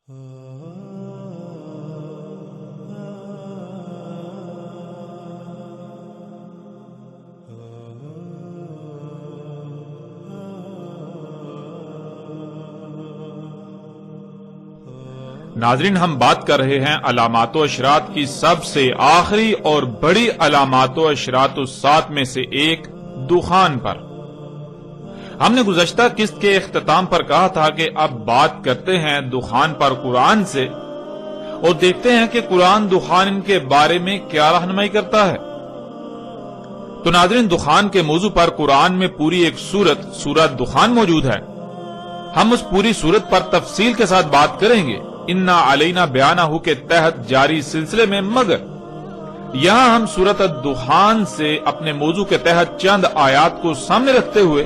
ناظرین، ہم بات کر رہے ہیں علامات و اشراط کی سب سے آخری اور بڑی علامات و اشراط الساعۃ میں سے ایک دخان پر۔ ہم نے گزشتہ قسط کے اختتام پر کہا تھا کہ اب بات کرتے ہیں دخان پر قرآن سے اور دیکھتے ہیں کہ قرآن دخان کے بارے میں کیا رہنمائی کرتا ہے۔ تو ناظرین، دخان کے موضوع پر قرآن میں پوری ایک سورہ دخان موجود ہے۔ ہم اس پوری سورت پر تفصیل کے ساتھ بات کریں گے انا علینا بیانہ کے تحت جاری سلسلے میں، مگر یہاں ہم سورۃ الدخان سے اپنے موضوع کے تحت چند آیات کو سامنے رکھتے ہوئے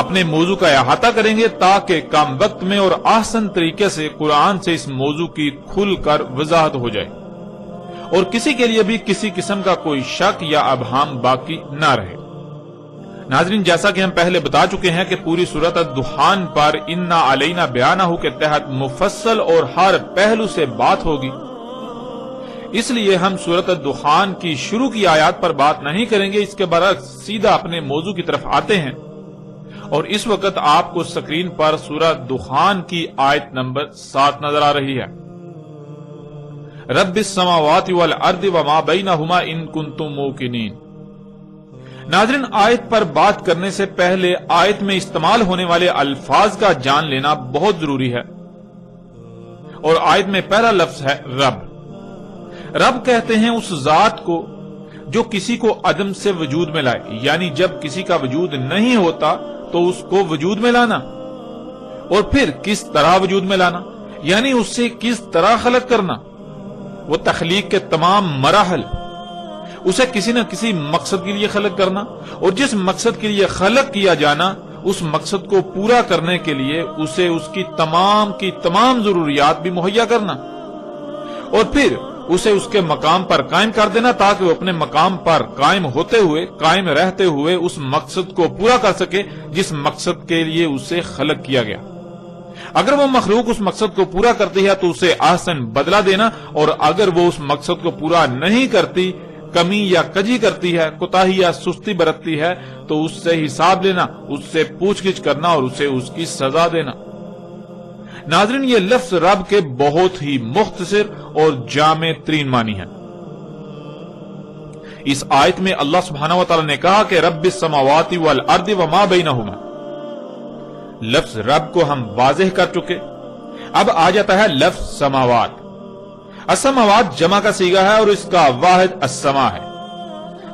اپنے موضوع کا احاطہ کریں گے تاکہ کم وقت میں اور آسان طریقے سے قرآن سے اس موضوع کی کھل کر وضاحت ہو جائے اور کسی کے لیے بھی کسی قسم کا کوئی شک یا ابہام باقی نہ رہے۔ ناظرین، جیسا کہ ہم پہلے بتا چکے ہیں کہ پوری سورۃ الدخان پر انا علینا بیانہ کے تحت مفصل اور ہر پہلو سے بات ہوگی، اس لیے ہم سورۃ الدخان کی شروع کی آیات پر بات نہیں کریں گے، اس کے برعکس سیدھا اپنے موضوع کی طرف آتے ہیں۔ اور اس وقت آپ کو سکرین پر سورۃ دخان کی آیت نمبر 7 نظر آ رہی ہے۔ رب السماوات والارض وما بینہما ان کنتم موقنین۔ ناظرین، آیت پر بات کرنے سے پہلے آیت میں استعمال ہونے والے الفاظ کا جان لینا بہت ضروری ہے، اور آیت میں پہلا لفظ ہے رب۔ رب کہتے ہیں اس ذات کو جو کسی کو عدم سے وجود میں لائے، یعنی جب کسی کا وجود نہیں ہوتا تو اس کو وجود میں لانا، اور پھر کس طرح وجود میں لانا، یعنی اس سے کس طرح خلق کرنا، وہ تخلیق کے تمام مراحل، اسے کسی نہ کسی مقصد کے لیے خلق کرنا، اور جس مقصد کے لیے خلق کیا جانا اس مقصد کو پورا کرنے کے لیے اسے اس کی تمام ضروریات بھی مہیا کرنا، اور پھر اسے اس کے مقام پر قائم کر دینا تاکہ وہ اپنے مقام پر قائم رہتے ہوئے اس مقصد کو پورا کر سکے جس مقصد کے لیے اسے خلق کیا گیا۔ اگر وہ مخلوق اس مقصد کو پورا کرتی ہے تو اسے احسن بدلہ دینا، اور اگر وہ اس مقصد کو پورا نہیں کرتی، کمی یا کجی کرتی ہے، کوتاہی یا سستی برتتی ہے، تو اس سے حساب لینا، اس سے پوچھ گچھ کرنا اور اسے اس کی سزا دینا۔ ناظرین، یہ لفظ رب کے بہت ہی مختصر اور جامع ترین معنی ہے۔ اس آیت میں اللہ سبحانہ و تعالی نے کہا کہ رب السماوات والارض وما بینہما۔ لفظ رب کو ہم واضح کر چکے، اب آ جاتا ہے لفظ سماوات۔ السماوات جمع کا صیغہ ہے اور اس کا واحد السما ہے۔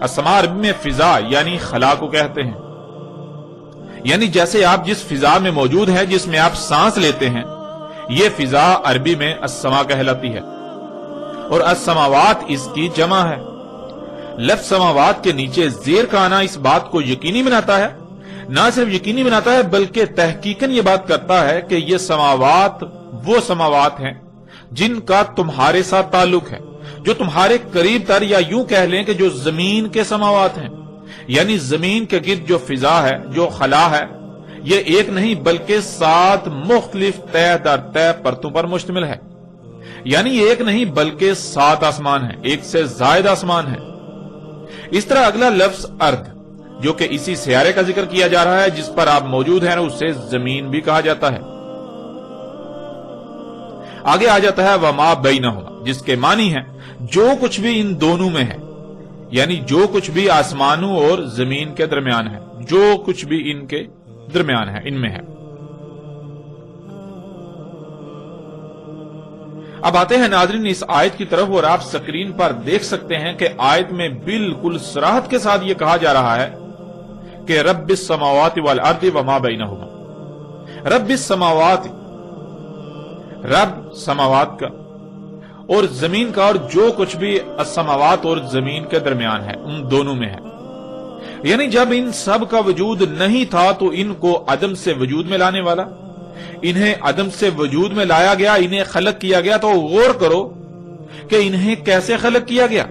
السما عربی میں فضا یعنی خلا کو کہتے ہیں، یعنی جیسے آپ جس فضا میں موجود ہیں، جس میں آپ سانس لیتے ہیں، یہ فضا عربی میں السما کہلاتی ہے، اور السماوات اس کی جمع ہے۔ لفظ سماوات کے نیچے زیر کا آنا اس بات کو یقینی بناتا ہے، نہ صرف یقینی بناتا ہے بلکہ تحقیقاً یہ بات کرتا ہے کہ یہ سماوات وہ سماوات ہیں جن کا تمہارے ساتھ تعلق ہے، جو تمہارے قریب تر، یا یوں کہہ لیں کہ جو زمین کے سماوات ہیں، یعنی زمین کے گرد جو فضا ہے، جو خلا ہے، یہ ایک نہیں بلکہ 7 مختلف طے در طے پرتوں پر مشتمل ہے، یعنی ایک نہیں بلکہ 7 آسمان ہیں، ایک سے زائد آسمان ہیں۔ اس طرح اگلا لفظ ارض، جو کہ اسی سیارے کا ذکر کیا جا رہا ہے جس پر آپ موجود ہیں، اسے زمین بھی کہا جاتا ہے۔ آگے آ جاتا ہے وما بینہما، جس کے معنی ہے جو کچھ بھی ان دونوں میں ہے، یعنی جو کچھ بھی آسمانوں اور زمین کے درمیان ہے، جو کچھ بھی ان کے درمیان ہے، ان میں ہے۔ اب آتے ہیں ناظرین اس آیت کی طرف، اور آپ سکرین پر دیکھ سکتے ہیں کہ آیت میں بالکل صراحت کے ساتھ یہ کہا جا رہا ہے کہ رب السماوات والارض وما بینہما۔ رب السماوات، رب سماوات کا اور زمین کا، اور جو کچھ بھی السماوات اور زمین کے درمیان ہے، ان دونوں میں ہے، یعنی جب ان سب کا وجود نہیں تھا تو ان کو عدم سے وجود میں لانے والا، انہیں عدم سے وجود میں لایا گیا، انہیں خلق کیا گیا۔ تو غور کرو کہ انہیں کیسے خلق کیا گیا۔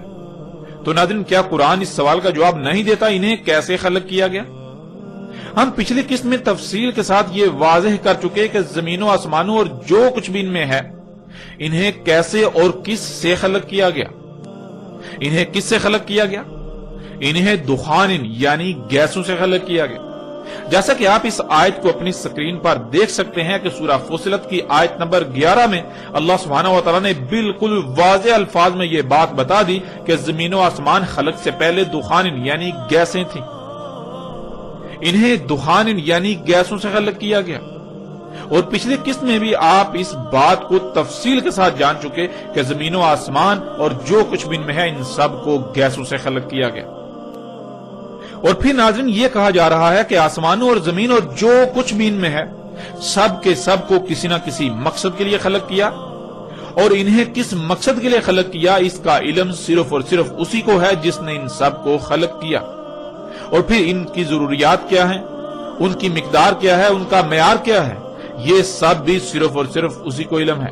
تو ناظرین، کیا قرآن اس سوال کا جواب نہیں دیتا انہیں کیسے خلق کیا گیا؟ ہم پچھلی قسط میں تفصیل کے ساتھ یہ واضح کر چکے کہ زمین و آسمانوں اور جو کچھ بھی ان میں ہے انہیں کیسے اور کس سے خلق کیا گیا۔ انہیں کس سے خلق کیا گیا؟ انہیں دخان یعنی گیسوں سے خلق کیا گیا۔ جیسا کہ آپ اس آیت کو اپنی سکرین پر دیکھ سکتے ہیں کہ سورہ فصلت کی آیت نمبر 11 میں اللہ سبحانہ و تعالیٰ نے بالکل واضح الفاظ میں یہ بات بتا دی کہ زمین و آسمان خلق سے پہلے دخان یعنی گیسیں تھیں۔ انہیں دخان یعنی گیسوں سے خلق کیا گیا۔ اور پچھلی قسط میں بھی آپ اس بات کو تفصیل کے ساتھ جان چکے کہ زمین و آسمان اور جو کچھ بھی ان میں ہے ان سب کو گیسوں سے خلق کیا گیا۔ اور پھر ناظرین یہ کہا جا رہا ہے کہ آسمانوں اور زمین اور جو کچھ بھی ان میں ہے سب کے سب کو کسی نہ کسی مقصد کے لیے خلق کیا، اور انہیں کس مقصد کے لیے خلق کیا اس کا علم صرف اور صرف اسی کو ہے جس نے ان سب کو خلق کیا۔ اور پھر ان کی ضروریات کیا ہیں، ان کی مقدار کیا ہے، ان کا معیار کیا ہے، یہ سب بھی صرف اور صرف اسی کو علم ہے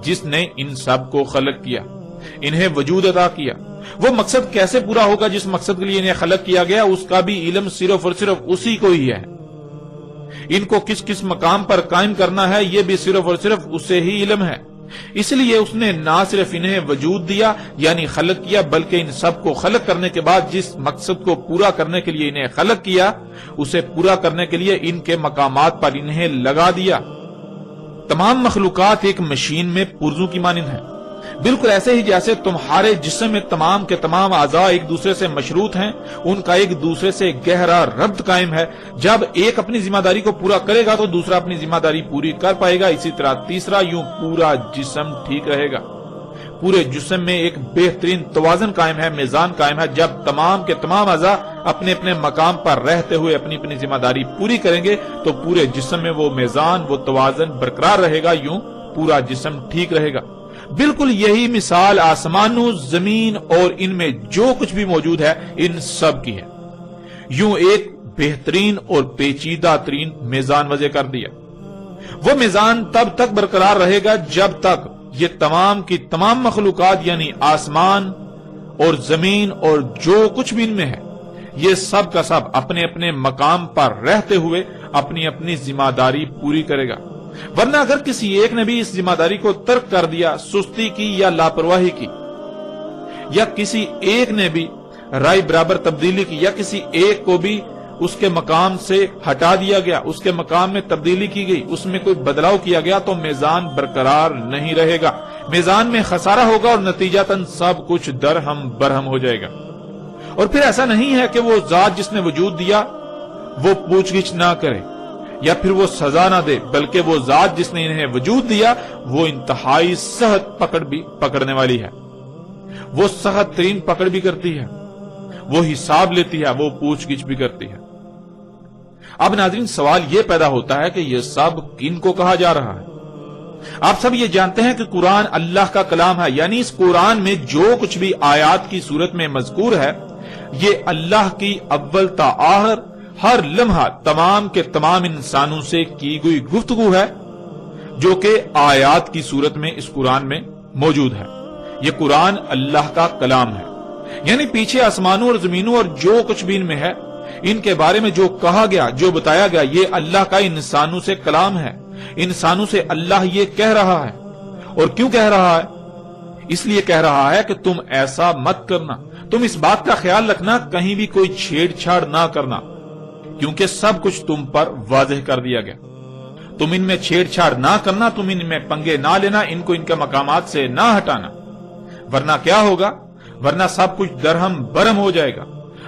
جس نے ان سب کو خلق کیا، انہیں وجود عطا کیا۔ وہ مقصد کیسے پورا ہوگا جس مقصد کے لیے انہیں خلق کیا گیا اس کا بھی علم صرف اور صرف اسی کو ہی ہے۔ ان کو کس کس مقام پر قائم کرنا ہے یہ بھی صرف اور صرف اسے ہی علم ہے۔ اس لیے اس نے نہ صرف انہیں وجود دیا یعنی خلق کیا، بلکہ ان سب کو خلق کرنے کے بعد جس مقصد کو پورا کرنے کے لیے انہیں خلق کیا اسے پورا کرنے کے لیے ان کے مقامات پر انہیں لگا دیا۔ تمام مخلوقات ایک مشین میں پرزوں کی مانند ہیں، بالکل ایسے ہی جیسے تمہارے جسم میں تمام کے تمام اعضاء ایک دوسرے سے مشروط ہیں، ان کا ایک دوسرے سے گہرا ربط قائم ہے۔ جب ایک اپنی ذمہ داری کو پورا کرے گا تو دوسرا اپنی ذمہ داری پوری کر پائے گا، اسی طرح تیسرا، یوں پورا جسم ٹھیک رہے گا۔ پورے جسم میں ایک بہترین توازن قائم ہے، میزان قائم ہے۔ جب تمام کے تمام اعضاء اپنے اپنے مقام پر رہتے ہوئے اپنی اپنی ذمہ داری پوری کریں گے تو پورے جسم میں وہ میزان، وہ توازن برقرار رہے گا، یوں پورا جسم ٹھیک رہے گا۔ بالکل یہی مثال آسمانوں، زمین اور ان میں جو کچھ بھی موجود ہے ان سب کی ہے۔ یوں ایک بہترین اور پیچیدہ ترین میزان وضع کر دیا۔ وہ میزان تب تک برقرار رہے گا جب تک یہ تمام کی تمام مخلوقات یعنی آسمان اور زمین اور جو کچھ بھی ان میں ہے یہ سب کا سب اپنے اپنے مقام پر رہتے ہوئے اپنی اپنی ذمہ داری پوری کرے گا۔ ورنہ اگر کسی ایک نے بھی اس ذمہ داری کو ترک کر دیا، سستی کی یا لاپرواہی کی، یا کسی ایک نے بھی رائے برابر تبدیلی کی، یا کسی ایک کو بھی اس کے مقام سے ہٹا دیا گیا، اس کے مقام میں تبدیلی کی گئی، اس میں کوئی بدلاؤ کیا گیا تو میزان برقرار نہیں رہے گا، میزان میں خسارہ ہوگا اور نتیجتاً سب کچھ درہم برہم ہو جائے گا۔ اور پھر ایسا نہیں ہے کہ وہ ذات جس نے وجود دیا وہ پوچھ گچھ نہ کرے یا پھر وہ سزا نہ دے، بلکہ وہ ذات جس نے انہیں وجود دیا وہ انتہائی سخت پکڑ بھی پکڑنے والی ہے، وہ سخت ترین پکڑ بھی کرتی ہے، وہ حساب لیتی ہے، وہ پوچھ گچھ بھی کرتی ہے۔ اب ناظرین سوال یہ پیدا ہوتا ہے کہ یہ سب کن کو کہا جا رہا ہے؟ آپ سب یہ جانتے ہیں کہ قرآن اللہ کا کلام ہے، یعنی اس قرآن میں جو کچھ بھی آیات کی صورت میں مذکور ہے یہ اللہ کی اول تا آخر ہر لمحہ تمام کے تمام انسانوں سے کی گئی گفتگو ہے جو کہ آیات کی صورت میں اس قرآن میں موجود ہے۔ یہ قرآن اللہ کا کلام ہے، یعنی پیچھے آسمانوں اور زمینوں اور جو کچھ بھی ان میں ہے ان کے بارے میں جو کہا گیا، جو بتایا گیا، یہ اللہ کا انسانوں سے کلام ہے۔ انسانوں سے اللہ یہ کہہ رہا ہے، اور کیوں کہہ رہا ہے؟ اس لیے کہہ رہا ہے کہ تم ایسا مت کرنا، تم اس بات کا خیال رکھنا کہیں بھی کوئی چھیڑ چھاڑ نہ کرنا، کیونکہ سب کچھ تم پر واضح کر دیا گیا۔ تم ان میں چھیڑ چھاڑ نہ کرنا، تم ان میں پنگے نہ لینا، ان کو ان کے مقامات سے نہ ہٹانا، ورنہ کیا ہوگا؟ ورنہ سب کچھ درہم برہم ہو جائے گا۔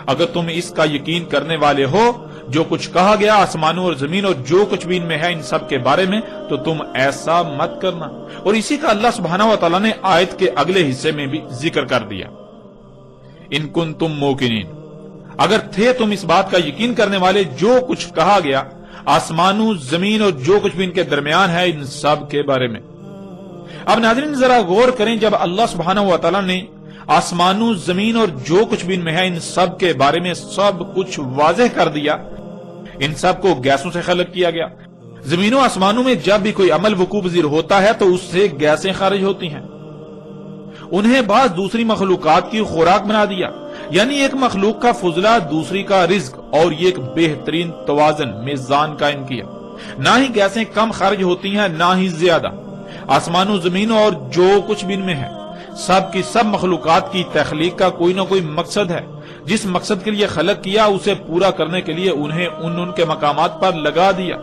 اگر تم اس کا یقین کرنے والے ہو جو کچھ کہا گیا آسمانوں اور زمین اور جو کچھ بھی ان میں ہے ان سب کے بارے میں، تو تم ایسا مت کرنا۔ اور اسی کا اللہ سبحانہ و تعالیٰ نے آیت کے اگلے حصے میں بھی ذکر کر دیا، ان کنتم موقنین، اگر تھے تم اس بات کا یقین کرنے والے جو کچھ کہا گیا آسمانوں، زمین اور جو کچھ بھی ان کے درمیان ہے ان سب کے بارے میں۔ اب ناظرین ذرا غور کریں، جب اللہ سبحانہ و تعالیٰ نے آسمانوں، زمین اور جو کچھ بھی ان میں ہے ان سب کے بارے میں سب کچھ واضح کر دیا، ان سب کو گیسوں سے خلق کیا گیا۔ زمینوں آسمانوں میں جب بھی کوئی عمل وقوع پذیر ہوتا ہے تو اس سے گیسیں خارج ہوتی ہیں، انہیں بعض دوسری مخلوقات کی خوراک بنا دیا، یعنی ایک مخلوق کا فضلہ دوسری کا رزق، اور یہ ایک بہترین توازن میزان قائم کیا۔ نہ ہی گیسیں کم خرچ ہوتی ہیں نہ ہی زیادہ۔ آسمان و زمین اور جو کچھ بھی ان میں ہے، سب کی سب مخلوقات کی تخلیق کا کوئی نہ کوئی مقصد ہے۔ جس مقصد کے لیے خلق کیا اسے پورا کرنے کے لیے انہیں ان کے مقامات پر لگا دیا۔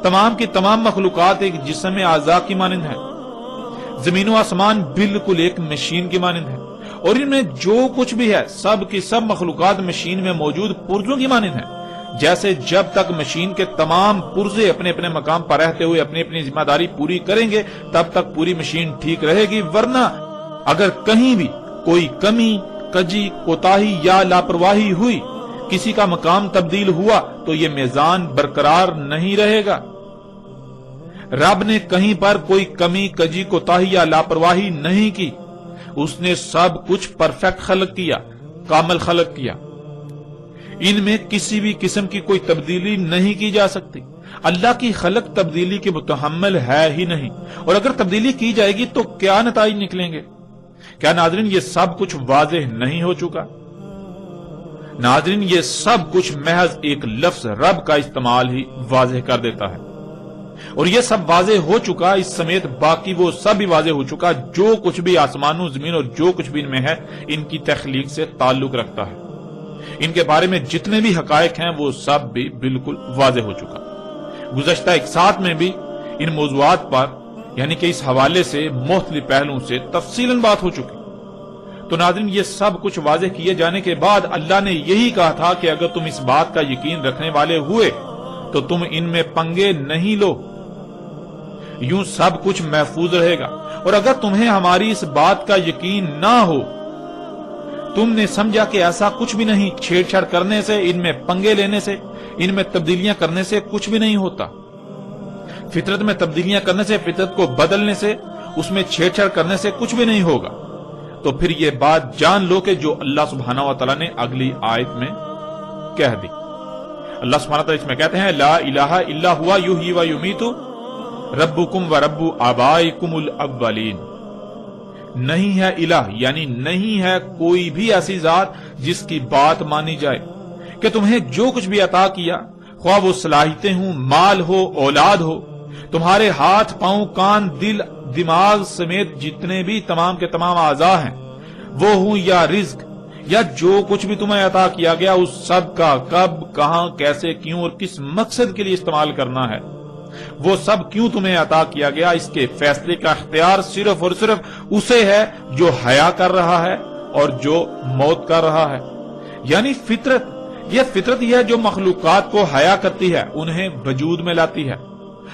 تمام کی تمام مخلوقات ایک جسم اعضاء کی مانند ہے۔ زمین و آسمان بالکل ایک مشین کی مانند ہے، اور ان میں جو کچھ بھی ہے سب کی سب مخلوقات مشین میں موجود پرزوں کی مانند ہے۔ جیسے جب تک مشین کے تمام پرزے اپنے اپنے مقام پر رہتے ہوئے اپنی اپنی ذمہ داری پوری کریں گے تب تک پوری مشین ٹھیک رہے گی، ورنہ اگر کہیں بھی کوئی کمی، کجی، کوتاہی یا لاپرواہی ہوئی، کسی کا مقام تبدیل ہوا تو یہ میزان برقرار نہیں رہے گا۔ رب نے کہیں پر کوئی کمی، کجی، کوتاہی یا لاپرواہی نہیں کی۔ اس نے سب کچھ پرفیکٹ خلق کیا، کامل خلق کیا۔ ان میں کسی بھی قسم کی کوئی تبدیلی نہیں کی جا سکتی۔ اللہ کی خلق تبدیلی کے متحمل ہے ہی نہیں، اور اگر تبدیلی کی جائے گی تو کیا نتائج نکلیں گے؟ کیا ناظرین یہ سب کچھ واضح نہیں ہو چکا؟ ناظرین یہ سب کچھ محض ایک لفظ رب کا استعمال ہی واضح کر دیتا ہے، اور یہ سب واضح ہو چکا، اس سمیت باقی وہ سب بھی واضح ہو چکا جو کچھ بھی آسمانوں زمین اور جو کچھ بھی ان میں ہے ان کی تخلیق سے تعلق رکھتا ہے۔ ان کے بارے میں جتنے بھی حقائق ہیں وہ سب بھی بالکل واضح ہو چکا۔ گزشتہ ایک ساتھ میں بھی ان موضوعات پر یعنی کہ اس حوالے سے مختلف پہلوؤں سے تفصیلاً بات ہو چکی۔ تو ناظرین یہ سب کچھ واضح کیے جانے کے بعد اللہ نے یہی کہا تھا کہ اگر تم اس بات کا یقین رکھنے والے ہوئے تو تم ان میں پنگے نہیں لو، یوں سب کچھ محفوظ رہے گا۔ اور اگر تمہیں ہماری اس بات کا یقین نہ ہو، تم نے سمجھا کہ ایسا کچھ بھی نہیں، چھیڑ چھاڑ کرنے سے، ان میں پنگے لینے سے، ان میں تبدیلیاں کرنے سے کچھ بھی نہیں ہوتا۔ فطرت میں تبدیلیاں کرنے سے، فطرت کو بدلنے سے، اس میں چھیڑ چھاڑ کرنے سے کچھ بھی نہیں ہوگا۔ تو پھر یہ بات جان لو کہ جو اللہ سبحانہ و تعالیٰ نے اگلی آیت میں کہہ دی۔ اللہ سبحانہ و تعالیٰ اس میں کہتے ہیں لا الہ الا ہوا یحیی و یمیت ربکم و رب آبائکم الاولین۔ نہیں ہے الہ یعنی نہیں ہے کوئی بھی ایسی ذات جس کی بات مانی جائے کہ تمہیں جو کچھ بھی عطا کیا، خواہ وہ صلاحیتیں ہوں، مال ہو، اولاد ہو، تمہارے ہاتھ، پاؤں، کان، دل، دماغ سمیت جتنے بھی تمام کے تمام اعضاء ہیں وہ ہوں، یا رزق، یا جو کچھ بھی تمہیں عطا کیا گیا، اس سب کا کب، کہاں، کیسے، کیوں اور کس مقصد کے لیے استعمال کرنا ہے، وہ سب کیوں تمہیں عطا کیا گیا، اس کے فیصلے کا اختیار صرف اور صرف اسے ہے جو حیا کر رہا ہے اور جو موت کر رہا ہے۔ یعنی فطرت، یہ فطرت ہی ہے جو مخلوقات کو حیا کرتی ہے، انہیں وجود میں لاتی ہے،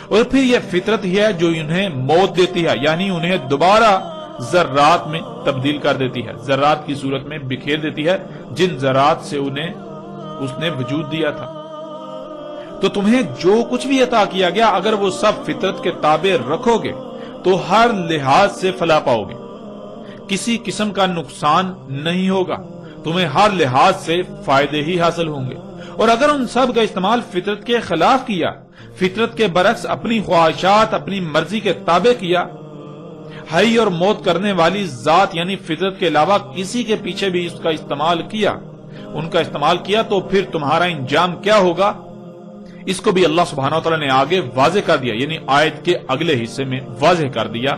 اور پھر یہ فطرت ہی ہے جو انہیں موت دیتی ہے، یعنی انہیں دوبارہ ذرات میں تبدیل کر دیتی ہے، ذرات کی صورت میں بکھیر دیتی ہے جن ذرات سے انہیں اس نے وجود دیا تھا۔ تو تمہیں جو کچھ بھی عطا کیا گیا اگر وہ سب فطرت کے تابع رکھو گے تو ہر لحاظ سے فلاح پاؤ گے، کسی قسم کا نقصان نہیں ہوگا، تمہیں ہر لحاظ سے فائدے ہی حاصل ہوں گے۔ اور اگر ان سب کا استعمال فطرت کے خلاف کیا، فطرت کے برعکس اپنی خواہشات، اپنی مرضی کے تابع کیا، حی اور موت کرنے والی ذات یعنی فطرت کے علاوہ کسی کے پیچھے بھی اس کا استعمال کیا، ان کا استعمال کیا، تو پھر تمہارا انجام کیا ہوگا، اس کو بھی اللہ سبحانہ وتعالی نے آگے واضح کر دیا، یعنی آیت کے اگلے حصے میں واضح کر دیا۔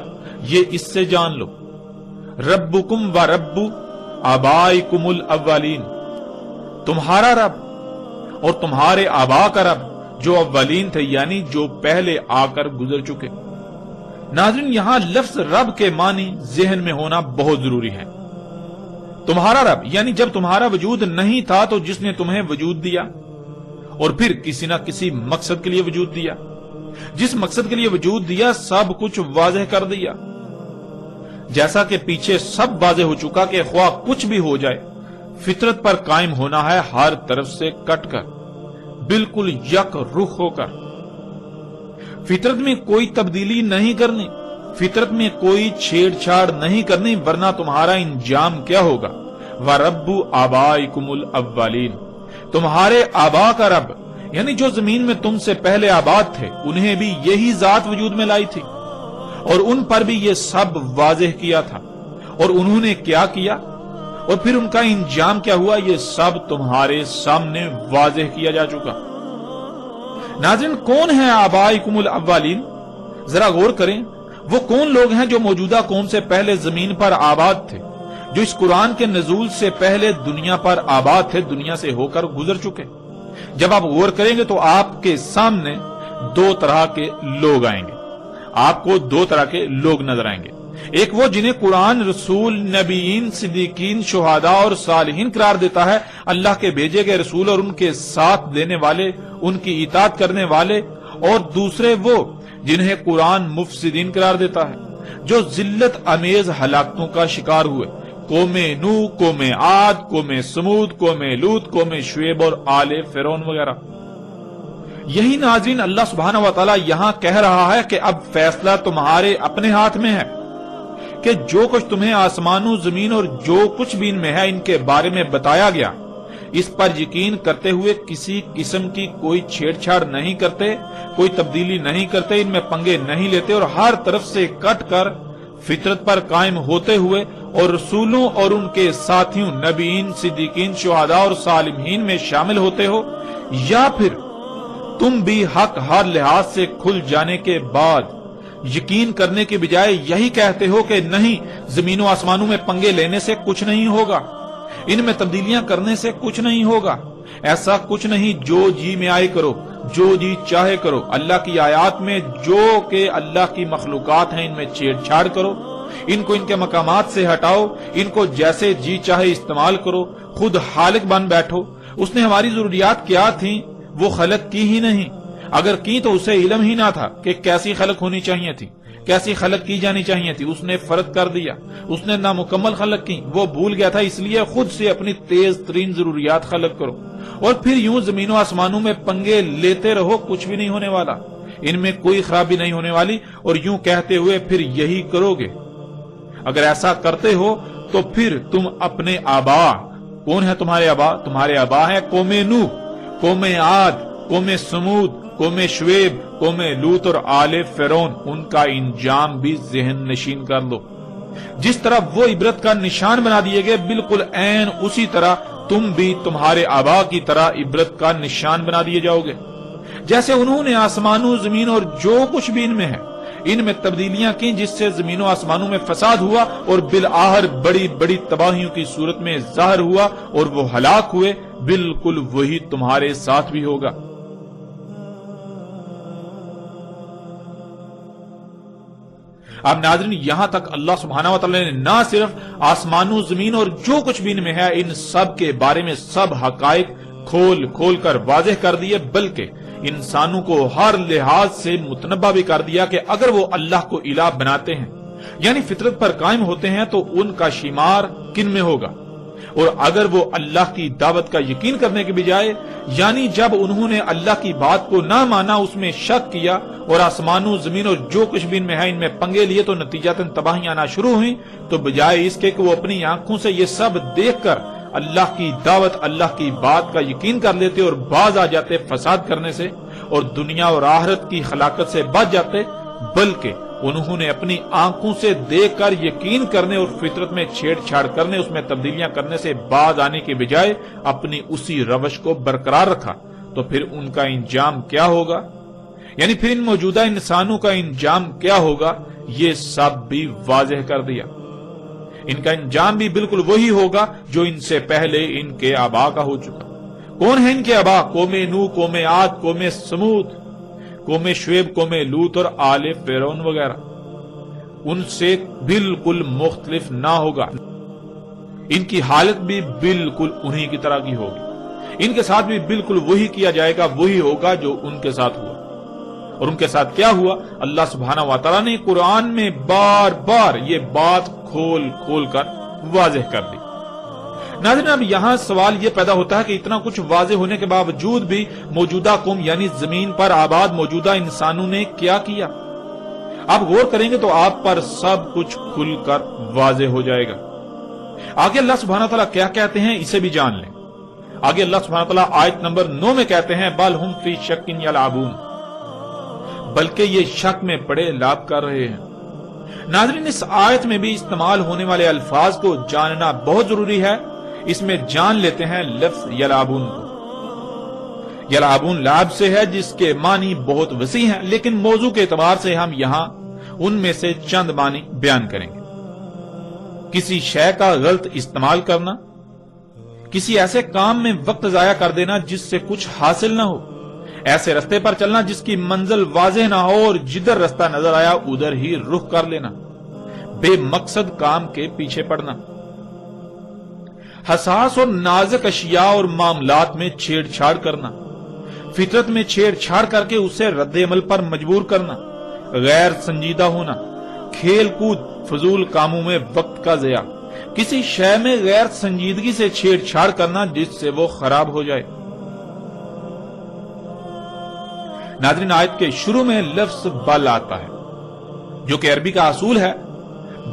یہ اس سے جان لو، ربکم و رب آبائکم الاولین، تمہارا رب اور تمہارے آبا کا رب جو اولین تھے، یعنی جو پہلے آ کر گزر چکے۔ ناظرین یہاں لفظ رب کے معنی ذہن میں ہونا بہت ضروری ہے۔ تمہارا رب یعنی جب تمہارا وجود نہیں تھا تو جس نے تمہیں وجود دیا، اور پھر کسی نہ کسی مقصد کے لیے وجود دیا، جس مقصد کے لیے وجود دیا سب کچھ واضح کر دیا، جیسا کہ پیچھے سب واضح ہو چکا کہ خواہ کچھ بھی ہو جائے فطرت پر قائم ہونا ہے، ہر طرف سے کٹ کر، بالکل یک رخ ہو کر، فطرت میں کوئی تبدیلی نہیں کرنی، فطرت میں کوئی چھیڑ چھاڑ نہیں کرنی، ورنہ تمہارا انجام کیا ہوگا، وَرَبُّ آبَائِكُمُ الْأَوَّلِينَ، تمہارے آبا کا رب یعنی جو زمین میں تم سے پہلے آباد تھے، انہیں بھی یہی ذات وجود میں لائی تھی، اور ان پر بھی یہ سب واضح کیا تھا، اور انہوں نے کیا کیا، اور پھر ان کا انجام کیا ہوا یہ سب تمہارے سامنے واضح کیا جا چکا۔ ناظرین، کون ہیں آبائکم الاولین؟ ذرا غور کریں، وہ کون لوگ ہیں جو موجودہ قوم سے پہلے زمین پر آباد تھے، جو اس قرآن کے نزول سے پہلے دنیا پر آباد تھے، دنیا سے ہو کر گزر چکے۔ جب آپ غور کریں گے تو آپ کے سامنے دو طرح کے لوگ آئیں گے، آپ کو دو طرح کے لوگ نظر آئیں گے۔ ایک وہ جنہیں قرآن رسول، نبیین، صدیقین، شہداء اور صالحین قرار دیتا ہے، اللہ کے بھیجے گئے رسول اور ان کے ساتھ دینے والے، ان کی اطاعت کرنے والے۔ اور دوسرے وہ جنہیں قرآن مفسدین قرار دیتا ہے، جو ذلت امیز ہلاکتوں کا شکار ہوئے، قوم نوح، قوم عاد، قوم سمود، قوم لوط، قوم شعیب اور آل فرعون وغیرہ۔ یہی ناظرین اللہ سبحانہ و تعالی یہاں کہہ رہا ہے کہ اب فیصلہ تمہارے اپنے ہاتھ میں ہے کہ جو کچھ تمہیں آسمانوں، زمین اور جو کچھ بھی ان میں ہے ان کے بارے میں بتایا گیا، اس پر یقین کرتے ہوئے کسی قسم کی کوئی چھیڑ چھاڑ نہیں کرتے، کوئی تبدیلی نہیں کرتے، ان میں پنگے نہیں لیتے اور ہر طرف سے کٹ کر فطرت پر قائم ہوتے ہوئے اور رسولوں اور ان کے ساتھیوں، نبیین، صدیقین، شہداء اور صالحین میں شامل ہوتے ہو، یا پھر تم بھی حق ہر لحاظ سے کھل جانے کے بعد یقین کرنے کے بجائے یہی کہتے ہو کہ نہیں، زمین و آسمانوں میں پنگے لینے سے کچھ نہیں ہوگا، ان میں تبدیلیاں کرنے سے کچھ نہیں ہوگا، ایسا کچھ نہیں، جو جی میں آئے کرو، جو جی چاہے کرو، اللہ کی آیات میں جو کہ اللہ کی مخلوقات ہیں ان میں چھیڑ چھاڑ کرو، ان کو ان کے مقامات سے ہٹاؤ، ان کو جیسے جی چاہے استعمال کرو، خود خالق بن بیٹھو۔ اس نے ہماری ضروریات کیا تھیں وہ خلق کی ہی نہیں، اگر کی تو اسے علم ہی نہ تھا کہ کیسی خلق ہونی چاہیے تھی، کیسی خلق کی جانی چاہیے تھی، اس نے فرض کر دیا، اس نے نامکمل خلق کی، وہ بھول گیا تھا، اس لیے خود سے اپنی تیز ترین ضروریات خلق کرو اور پھر یوں زمین و آسمانوں میں پنگے لیتے رہو، کچھ بھی نہیں ہونے والا، ان میں کوئی خرابی نہیں ہونے والی، اور یوں کہتے ہوئے پھر یہی کرو گے۔ اگر ایسا کرتے ہو تو پھر تم اپنے آبا، کون ہے تمہارے آبا؟ تمہارے آبا ہیں قوم نوح، قوم عاد، قوم سمود، قوم شعیب، قوم لوط اور آل فرعون، ان کا انجام بھی ذہن نشین کر لو۔ جس طرح وہ عبرت کا نشان بنا دیے گئے، بالکل عین اسی طرح تم بھی تمہارے آبا کی طرح عبرت کا نشان بنا دیے جاؤ گے۔ جیسے انہوں نے آسمانوں، زمین اور جو کچھ بھی ان میں ہے، ان میں تبدیلیاں کی جس سے زمین و آسمانوں میں فساد ہوا اور بالآخر بڑی بڑی تباہیوں کی صورت میں ظاہر ہوا اور وہ ہلاک ہوئے، بالکل وہی تمہارے ساتھ بھی ہوگا۔ اب ناظرین، یہاں تک اللہ سبحانہ و تعالی نے نہ صرف آسمانوں، زمین اور جو کچھ بھی ان میں ہے ان سب کے بارے میں سب حقائق کھول کھول کر واضح کر دیے، بلکہ انسانوں کو ہر لحاظ سے متنبہ بھی کر دیا کہ اگر وہ اللہ کو الہ بناتے ہیں، یعنی فطرت پر قائم ہوتے ہیں، تو ان کا شمار کن میں ہوگا، اور اگر وہ اللہ کی دعوت کا یقین کرنے کے بجائے، یعنی جب انہوں نے اللہ کی بات کو نہ مانا، اس میں شک کیا اور آسمانوں، زمین اور جو کچھ بھی ان میں ہے ان میں پنگے لیے، تو نتیجتاً تباہیاں آنا شروع ہوئیں، تو بجائے اس کے کہ وہ اپنی آنکھوں سے یہ سب دیکھ کر اللہ کی دعوت، اللہ کی بات کا یقین کر لیتے اور باز آ جاتے فساد کرنے سے اور دنیا اور آخرت کی ہلاکت سے بچ جاتے، بلکہ انہوں نے اپنی آنکھوں سے دیکھ کر یقین کرنے اور فطرت میں چھیڑ چھاڑ کرنے، اس میں تبدیلیاں کرنے سے باز آنے کے بجائے اپنی اسی روش کو برقرار رکھا، تو پھر ان کا انجام کیا ہوگا؟ یعنی پھر ان موجودہ انسانوں کا انجام کیا ہوگا؟ یہ سب بھی واضح کر دیا۔ ان کا انجام بھی بالکل وہی ہوگا جو ان سے پہلے ان کے آبا کا ہو چکا۔ کون ہے ان کے آبا؟ قوم نوح، قوم عاد، قوم سمود، قوم شعیب، قوم لوط اور آل فرعون وغیرہ۔ ان سے بالکل مختلف نہ ہوگا، ان کی حالت بھی بالکل انہی کی طرح کی ہوگی، ان کے ساتھ بھی بالکل وہی کیا جائے گا، وہی ہوگا جو ان کے ساتھ ہوا۔ اور ان کے ساتھ کیا ہوا؟ اللہ سبحانہ و تعالیٰ نے قرآن میں بار بار یہ بات کھول کھول کر واضح کر دی۔ ناظرین، اب یہاں سوال یہ پیدا ہوتا ہے کہ اتنا کچھ واضح ہونے کے باوجود بھی موجودہ قوم یعنی زمین پر آباد موجودہ انسانوں نے کیا کیا؟ آپ غور کریں گے تو آپ پر سب کچھ کھل کر واضح ہو جائے گا۔ آگے اللہ سبحانہ تعالیٰ کیا کہتے ہیں اسے بھی جان لیں۔ آگے اللہ سبحانہ تعالیٰ آیت نمبر 9 میں کہتے ہیں بل ہم فی شک یلعبون، بلکہ یہ شک میں پڑے لعب کر رہے ہیں۔ ناظرین، اس آیت میں بھی استعمال ہونے والے الفاظ کو جاننا بہت ضروری ہے۔ اس میں جان لیتے ہیں لفظ یلعبون کو۔ یلعبون لعب سے ہے، جس کے معنی بہت وسیع ہیں، لیکن موضوع کے اعتبار سے ہم یہاں ان میں سے چند معنی بیان کریں گے۔ کسی شے کا غلط استعمال کرنا، کسی ایسے کام میں وقت ضائع کر دینا جس سے کچھ حاصل نہ ہو، ایسے رستے پر چلنا جس کی منزل واضح نہ ہو اور جدھر رستہ نظر آیا ادھر ہی رخ کر لینا، بے مقصد کام کے پیچھے پڑنا، حساس اور نازک اشیاء اور معاملات میں چھیڑ چھاڑ کرنا، فطرت میں چھیڑ چھاڑ کر کے اسے رد عمل پر مجبور کرنا، غیر سنجیدہ ہونا، کھیل کود، فضول کاموں میں وقت کا ضیاع، کسی شے میں غیر سنجیدگی سے چھیڑ چھاڑ کرنا جس سے وہ خراب ہو جائے۔ ناظرین، آیت کے شروع میں لفظ بل آتا ہے، جو کہ عربی کا اصول ہے۔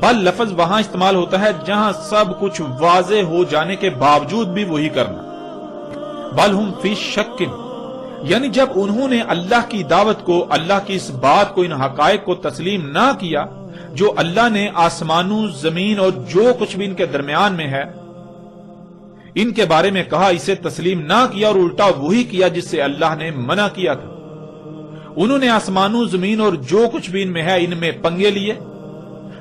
بل لفظ وہاں استعمال ہوتا ہے جہاں سب کچھ واضح ہو جانے کے باوجود بھی وہی کرنا۔ بل ہم فی شک، یعنی جب انہوں نے اللہ کی دعوت کو، اللہ کی اس بات کو، ان حقائق کو تسلیم نہ کیا جو اللہ نے آسمانوں، زمین اور جو کچھ بھی ان کے درمیان میں ہے ان کے بارے میں کہا، اسے تسلیم نہ کیا اور الٹا وہی کیا جس سے اللہ نے منع کیا تھا۔ انہوں نے آسمانوں، زمین اور جو کچھ بھی ان میں ہے ان میں پنگے لیے،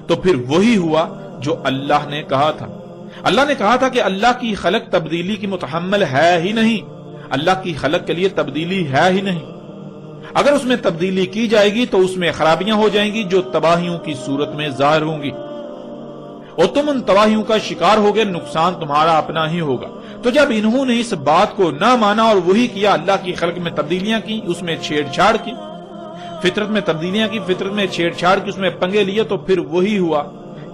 تو پھر وہی ہوا جو اللہ نے کہا تھا۔ اللہ نے کہا تھا کہ اللہ کی خلق تبدیلی کی متحمل ہے ہی نہیں، اللہ کی خلق کے لیے تبدیلی ہے ہی نہیں۔ اگر اس میں تبدیلی کی جائے گی تو اس میں خرابیاں ہو جائیں گی جو تباہیوں کی صورت میں ظاہر ہوں گی، اور تم ان تباہیوں کا شکار ہوگے، نقصان تمہارا اپنا ہی ہوگا۔ تو جب انہوں نے اس بات کو نہ مانا اور وہی کیا، اللہ کی خلق میں تبدیلیاں کی، اس میں چھیڑ چھاڑ کی، فطرت میں تبدیلیاں کی، فطرت میں چھیڑ چھاڑ کی، اس میں پنگے لیے، تو پھر وہی ہوا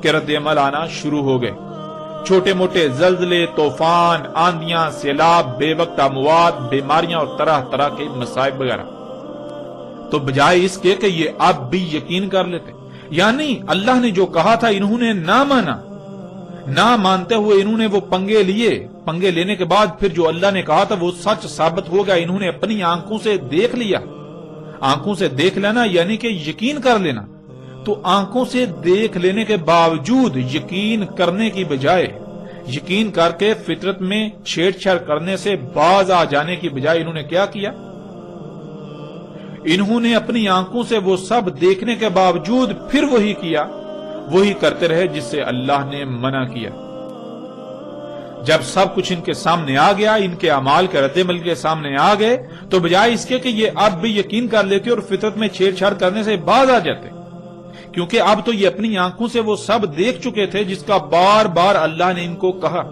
کہ رد عمل آنا شروع ہو گئے۔ چھوٹے موٹے زلزلے، طوفان، آندیاں، سیلاب، بے وقت اموات، بیماریاں اور طرح طرح کے مصائب وغیرہ۔ تو بجائے اس کے کہ یہ اب بھی یقین کر لیتے، یعنی اللہ نے جو کہا تھا انہوں نے نہ مانا، نہ مانتے ہوئے انہوں نے وہ پنگے لیے، پنگے لینے کے بعد پھر جو اللہ نے کہا تھا وہ سچ ثابت ہو گیا، انہوں نے اپنی آنکھوں سے دیکھ لیا۔ آنکھوں سے دیکھ لینا یعنی کہ یقین کر لینا، تو آنکھوں سے دیکھ لینے کے باوجود یقین کرنے کی بجائے، یقین کر کے فطرت میں چھیڑ چھاڑ کرنے سے باز آ جانے کی بجائے انہوں نے کیا کیا؟ انہوں نے اپنی آنکھوں سے وہ سب دیکھنے کے باوجود پھر وہی کیا، وہی کرتے رہے جس سے اللہ نے منع کیا۔ جب سب کچھ ان کے سامنے آ گیا، ان کے اعمال کے رد عمل کے سامنے آ گئے، تو بجائے اس کے کہ یہ اب بھی یقین کر لیتے اور فطرت میں چھیڑ چھاڑ کرنے سے باز آ جاتے، کیونکہ اب تو یہ اپنی آنکھوں سے وہ سب دیکھ چکے تھے جس کا بار بار اللہ نے ان کو کہا،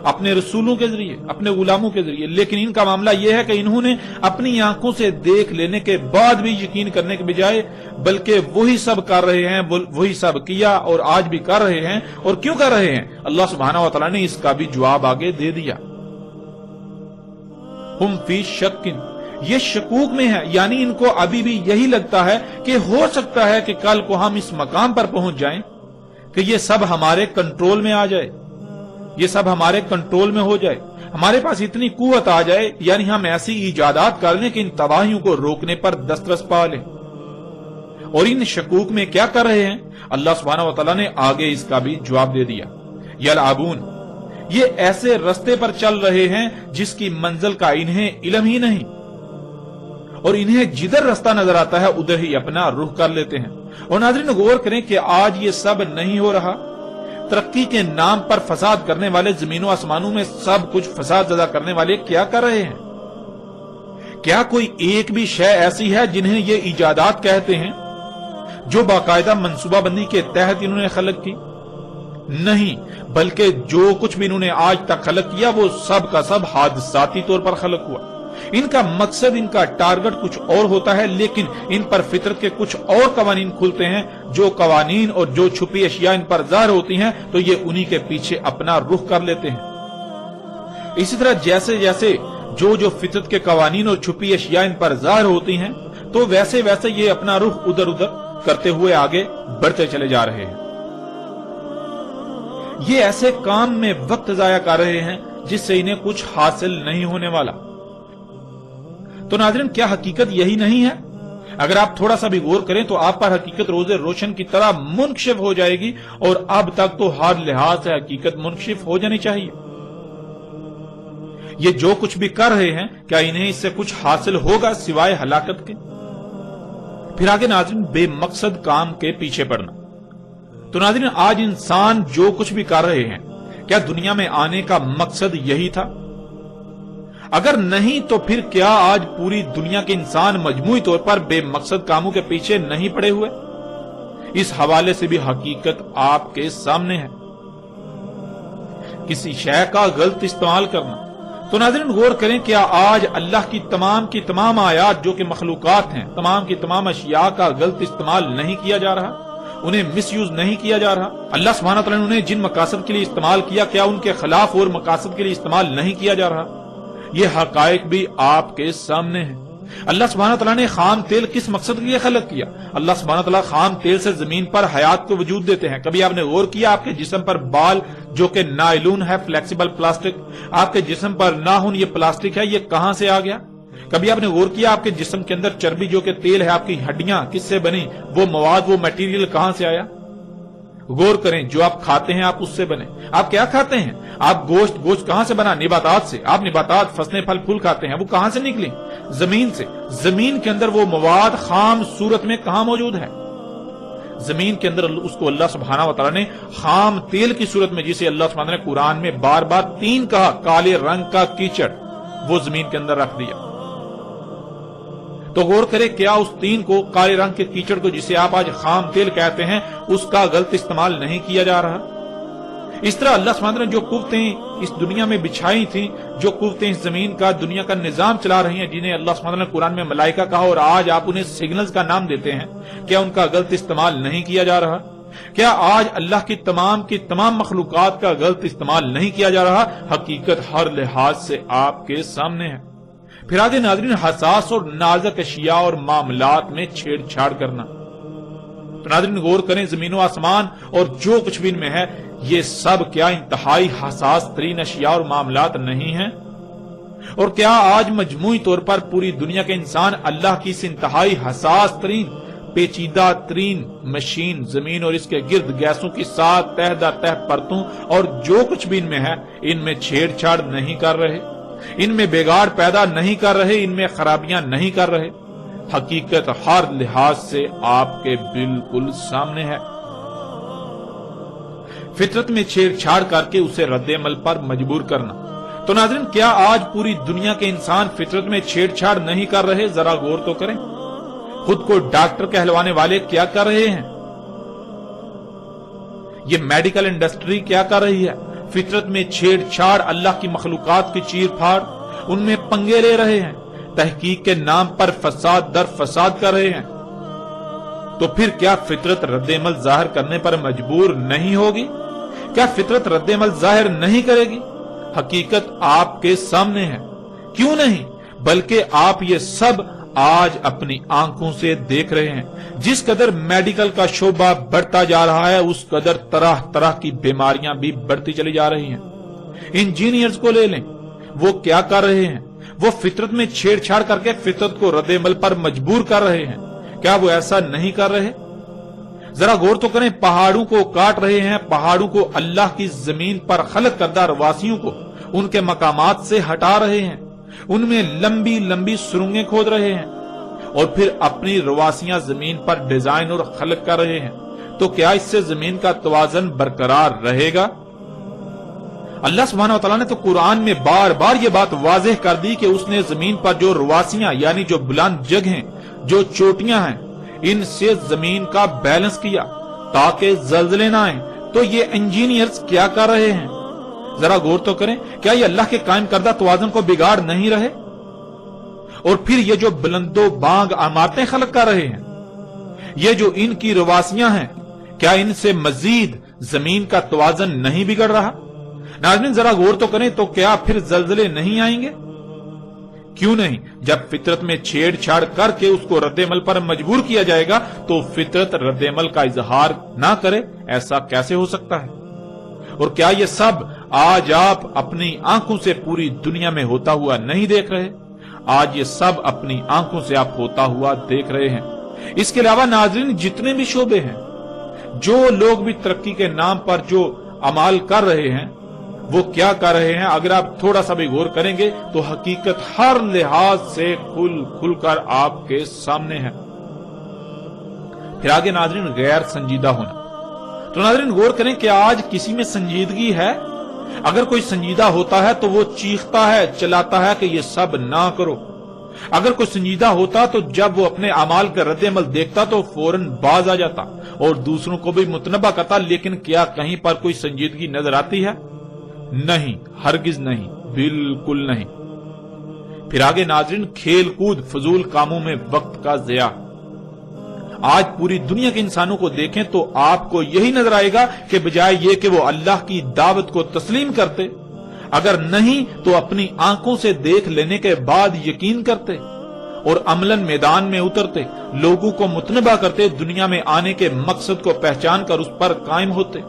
اپنے رسولوں کے ذریعے، اپنے غلاموں کے ذریعے۔ لیکن ان کا معاملہ یہ ہے کہ انہوں نے اپنی آنکھوں سے دیکھ لینے کے بعد بھی یقین کرنے کے بجائے بلکہ وہی سب کر رہے ہیں، وہی سب کیا اور آج بھی کر رہے ہیں۔ اور کیوں کر رہے ہیں؟ اللہ سبحانہ و تعالیٰ نے اس کا بھی جواب آگے دے دیا۔ ہم فی شک، یہ شکوک میں ہے، یعنی ان کو ابھی بھی یہی لگتا ہے کہ ہو سکتا ہے کہ کل کو ہم اس مقام پر پہنچ جائیں کہ یہ سب ہمارے کنٹرول میں آ جائے، یہ سب ہمارے کنٹرول میں ہو جائے، ہمارے پاس اتنی قوت آ جائے، یعنی ہم ایسی ایجادات کر لیں کہ ان تباہیوں کو روکنے پر دسترس پا لیں۔ اور ان شکوک میں کیا کر رہے ہیں؟ اللہ سبحانہ و تعالیٰ نے آگے اس کا بھی جواب دے دیا۔ یلعبون، یہ ایسے رستے پر چل رہے ہیں جس کی منزل کا انہیں علم ہی نہیں، اور انہیں جدھر رستہ نظر آتا ہے ادھر ہی اپنا رخ کر لیتے ہیں۔ اور ناظرین غور کریں کہ آج یہ سب نہیں ہو رہا۔ ترقی کے نام پر فساد کرنے والے، زمین و آسمانوں میں سب کچھ فساد زدہ کرنے والے کیا کر رہے ہیں؟ کیا کوئی ایک بھی شے ایسی ہے جنہیں یہ ایجادات کہتے ہیں جو باقاعدہ منصوبہ بندی کے تحت انہوں نے خلق کی؟ نہیں، بلکہ جو کچھ بھی انہوں نے آج تک خلق کیا وہ سب کا سب حادثاتی طور پر خلق ہوا۔ ان کا مقصد، ان کا ٹارگٹ کچھ اور ہوتا ہے، لیکن ان پر فطرت کے کچھ اور قوانین کھلتے ہیں۔ جو قوانین اور جو چھپی اشیاء ان پر ظاہر ہوتی ہیں تو یہ انہی کے پیچھے اپنا رخ کر لیتے ہیں۔ اسی طرح جیسے جیسے جو فطرت کے قوانین اور چھپی اشیاء ان پر ظاہر ہوتی ہیں تو ویسے ویسے یہ اپنا رخ ادھر ادھر کرتے ہوئے آگے بڑھتے چلے جا رہے ہیں۔ یہ ایسے کام میں وقت ضائع کر رہے ہیں جس سے انہیں کچھ حاصل نہیں ہونے والا۔ تو ناظرین، کیا حقیقت یہی نہیں ہے اگر آپ تھوڑا سا بھی غور کریں تو آپ پر حقیقت روز روشن کی طرح منکشف ہو جائے گی، اور اب تک تو ہر لحاظ سے حقیقت منکشف ہو جانی چاہیے۔ یہ جو کچھ بھی کر رہے ہیں، کیا انہیں اس سے کچھ حاصل ہوگا سوائے ہلاکت کے؟ پھر آگے ناظرین، بے مقصد کام کے پیچھے پڑنا۔ تو ناظرین، آج انسان جو کچھ بھی کر رہے ہیں، کیا دنیا میں آنے کا مقصد یہی تھا؟ اگر نہیں تو پھر کیا آج پوری دنیا کے انسان مجموعی طور پر بے مقصد کاموں کے پیچھے نہیں پڑے ہوئے؟ اس حوالے سے بھی حقیقت آپ کے سامنے ہے۔ کسی شے کا غلط استعمال کرنا۔ تو ناظرین غور کریں، کیا آج اللہ کی تمام آیات جو کہ مخلوقات ہیں، تمام کی تمام اشیاء کا غلط استعمال نہیں کیا جا رہا؟ انہیں مس یوز نہیں کیا جا رہا؟ اللہ سبحانہ تعالیٰ نے انہیں جن مقاصد کے لیے استعمال کیا، کیا ان کے خلاف اور مقاصد کے لیے استعمال نہیں کیا جا رہا؟ یہ حقائق بھی آپ کے سامنے ہیں۔ اللہ سبحانہ تعالیٰ نے خام تیل کس مقصد کے لیے خلق کیا؟ اللہ سبحانہ تعالیٰ خام تیل سے زمین پر حیات کو وجود دیتے ہیں۔ کبھی آپ نے غور کیا آپ کے جسم پر بال جو کہ نائلون ہے، فلیکسیبل پلاسٹک، آپ کے جسم پر ناخن یہ پلاسٹک ہے، یہ کہاں سے آ گیا؟ کبھی آپ نے غور کیا آپ کے جسم کے اندر چربی جو کہ تیل ہے، آپ کی ہڈیاں کس سے بنی؟ وہ مواد، وہ میٹیریل کہاں سے آیا؟ غور کریں، جو آپ کھاتے ہیں آپ اس سے بنے۔ آپ کیا کھاتے ہیں؟ آپ گوشت کہاں سے بنا؟ نباتات سے۔ آپ نباتات، فصلیں، پھل پھول کھاتے ہیں، وہ کہاں سے نکلی؟ زمین سے۔ زمین کے اندر وہ مواد خام صورت میں کہاں موجود ہے؟ زمین کے اندر اس کو اللہ سبحانہ و تعالیٰ نے خام تیل کی صورت میں، جسے اللہ سبحانہ نے قرآن میں بار بار 3 کہا، کالے رنگ کا کیچڑ، وہ زمین کے اندر رکھ دیا۔ تو غور کرے، کیا اس 3 کو، کالے رنگ کے کیچڑ کو جسے آپ آج خام تیل کہتے ہیں، اس کا غلط استعمال نہیں کیا جا رہا؟ اس طرح اللہ سبحانہ نے جو قوتیں اس دنیا میں بچھائی تھیں، جو قوتیں اس زمین کا، دنیا کا نظام چلا رہی ہیں، جنہیں اللہ سبحانہ نے قرآن میں ملائکہ کہا اور آج آپ انہیں سگنلز کا نام دیتے ہیں، کیا ان کا غلط استعمال نہیں کیا جا رہا؟ کیا آج اللہ کی تمام مخلوقات کا غلط استعمال نہیں کیا جا رہا؟ حقیقت ہر لحاظ سے آپ کے سامنے ہے۔ پھر آگے ناظرین، حساس اور نازک اشیاء اور معاملات میں چھیڑ چھاڑ کرنا۔ تو ناظرین غور کریں، زمین و آسمان اور جو کچھ بھی ان میں ہے، یہ سب کیا انتہائی حساس ترین اشیاء اور معاملات نہیں ہیں؟ اور کیا آج مجموعی طور پر پوری دنیا کے انسان اللہ کی اس انتہائی حساس ترین، پیچیدہ ترین مشین زمین اور اس کے گرد گیسوں کی 7 تہ در تہ پرتوں اور جو کچھ بھی ان میں ہے، ان میں چھیڑ چھاڑ نہیں کر رہے؟ ان میں بگاڑ پیدا نہیں کر رہے؟ ان میں خرابیاں نہیں کر رہے؟ حقیقت ہر لحاظ سے آپ کے بالکل سامنے ہے۔ فطرت میں چھیڑ چھاڑ کر کے اسے رد عمل پر مجبور کرنا۔ تو ناظرین، کیا آج پوری دنیا کے انسان فطرت میں چھیڑ چھاڑ نہیں کر رہے؟ ذرا غور تو کریں، خود کو ڈاکٹر کہلوانے والے کیا کر رہے ہیں؟ یہ میڈیکل انڈسٹری کیا کر رہی ہے؟ فطرت میں چھیڑ چھاڑ، اللہ کی مخلوقات کی چیر پھاڑ، ان میں پنگے لے رہے ہیں، تحقیق کے نام پر فساد در فساد کر رہے ہیں۔ تو پھر کیا فطرت رد عمل ظاہر کرنے پر مجبور نہیں ہوگی؟ کیا فطرت رد عمل ظاہر نہیں کرے گی؟ حقیقت آپ کے سامنے ہے۔ کیوں نہیں، بلکہ آپ یہ سب آج اپنی آنکھوں سے دیکھ رہے ہیں۔ جس قدر میڈیکل کا شعبہ بڑھتا جا رہا ہے، اس قدر طرح طرح کی بیماریاں بھی بڑھتی چلی جا رہی ہیں۔ انجینئرز کو لے لیں، وہ کیا کر رہے ہیں؟ وہ فطرت میں چھیڑ چھاڑ کر کے فطرت کو رد عمل پر مجبور کر رہے ہیں۔ کیا وہ ایسا نہیں کر رہے؟ ذرا غور تو کریں، پہاڑوں کو کاٹ رہے ہیں، پہاڑوں کو، اللہ کی زمین پر خلق کردہ رواسیوں کو ان کے مقامات سے ہٹا رہے ہیں، ان میں لمبی لمبی سرنگیں کھود رہے ہیں، اور پھر اپنی رواسیاں زمین پر ڈیزائن اور خلق کر رہے ہیں۔ تو کیا اس سے زمین کا توازن برقرار رہے گا؟ اللہ سبحانہ وتعالیٰ نے تو قرآن میں بار بار یہ بات واضح کر دی کہ اس نے زمین پر جو رواسیاں، یعنی جو بلند جگہیں، جو چوٹیاں ہیں، ان سے زمین کا بیلنس کیا تاکہ زلزلے نہ آئیں۔ تو یہ انجینئرز کیا کر رہے ہیں؟ ذرا غور تو کریں، کیا یہ اللہ کے قائم کردہ توازن کو بگاڑ نہیں رہے؟ اور پھر یہ جو بلند و بانگ عمارتیں خلق کر رہے ہیں، یہ جو ان کی رواسیاں ہیں، کیا ان سے مزید زمین کا توازن نہیں بگڑ رہا؟ ناظرین ذرا غور تو کریں، تو کیا پھر زلزلے نہیں آئیں گے؟ کیوں نہیں؟ جب فطرت میں چھیڑ چھاڑ کر کے اس کو رد عمل پر مجبور کیا جائے گا تو فطرت رد عمل کا اظہار نہ کرے، ایسا کیسے ہو سکتا ہے؟ اور کیا یہ سب آج آپ اپنی آنکھوں سے پوری دنیا میں ہوتا ہوا نہیں دیکھ رہے؟ آج یہ سب اپنی آنکھوں سے آپ ہوتا ہوا دیکھ رہے ہیں۔ اس کے علاوہ ناظرین جتنے بھی شعبے ہیں، جو لوگ بھی ترقی کے نام پر جو اعمال کر رہے ہیں وہ کیا کر رہے ہیں، اگر آپ تھوڑا سا بھی غور کریں گے تو حقیقت ہر لحاظ سے کھل کر آپ کے سامنے ہے۔ پھر آگے ناظرین غیر سنجیدہ ہونا۔ تو ناظرین غور کریں کہ آج کسی میں سنجیدگی ہے؟ اگر کوئی سنجیدہ ہوتا ہے تو وہ چیختا ہے، چلاتا ہے کہ یہ سب نہ کرو۔ اگر کوئی سنجیدہ ہوتا تو جب وہ اپنے اعمال کا رد عمل دیکھتا تو فوراً باز آ جاتا اور دوسروں کو بھی متنبہ کرتا۔ لیکن کیا کہیں پر کوئی سنجیدگی نظر آتی ہے؟ نہیں، ہرگز نہیں، بالکل نہیں۔ پھر آگے ناظرین کھیل کود، فضول کاموں میں وقت کا ضیاع۔ آج پوری دنیا کے انسانوں کو دیکھیں تو آپ کو یہی نظر آئے گا کہ بجائے یہ کہ وہ اللہ کی دعوت کو تسلیم کرتے، اگر نہیں تو اپنی آنکھوں سے دیکھ لینے کے بعد یقین کرتے اور عملاً میدان میں اترتے، لوگوں کو متنبہ کرتے، دنیا میں آنے کے مقصد کو پہچان کر اس پر قائم ہوتے،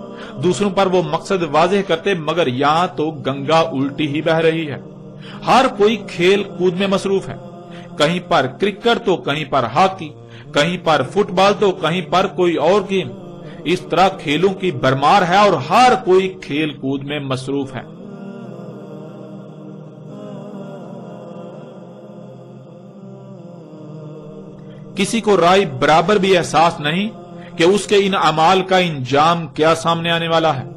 دوسروں پر وہ مقصد واضح کرتے، مگر یہاں تو گنگا الٹی ہی بہہ رہی ہے۔ ہر کوئی کھیل کود میں مصروف ہے، کہیں پر کرکٹ تو کہیں پر ہاکی، کہیں پر فٹ بال تو کہیں پر کوئی اور گیم۔ اس طرح کھیلوں کی بھرمار ہے اور ہر کوئی کھیل کود میں مصروف ہے۔ کسی کو رائے برابر بھی احساس نہیں کہ اس کے ان اعمال کا انجام کیا سامنے آنے والا ہے۔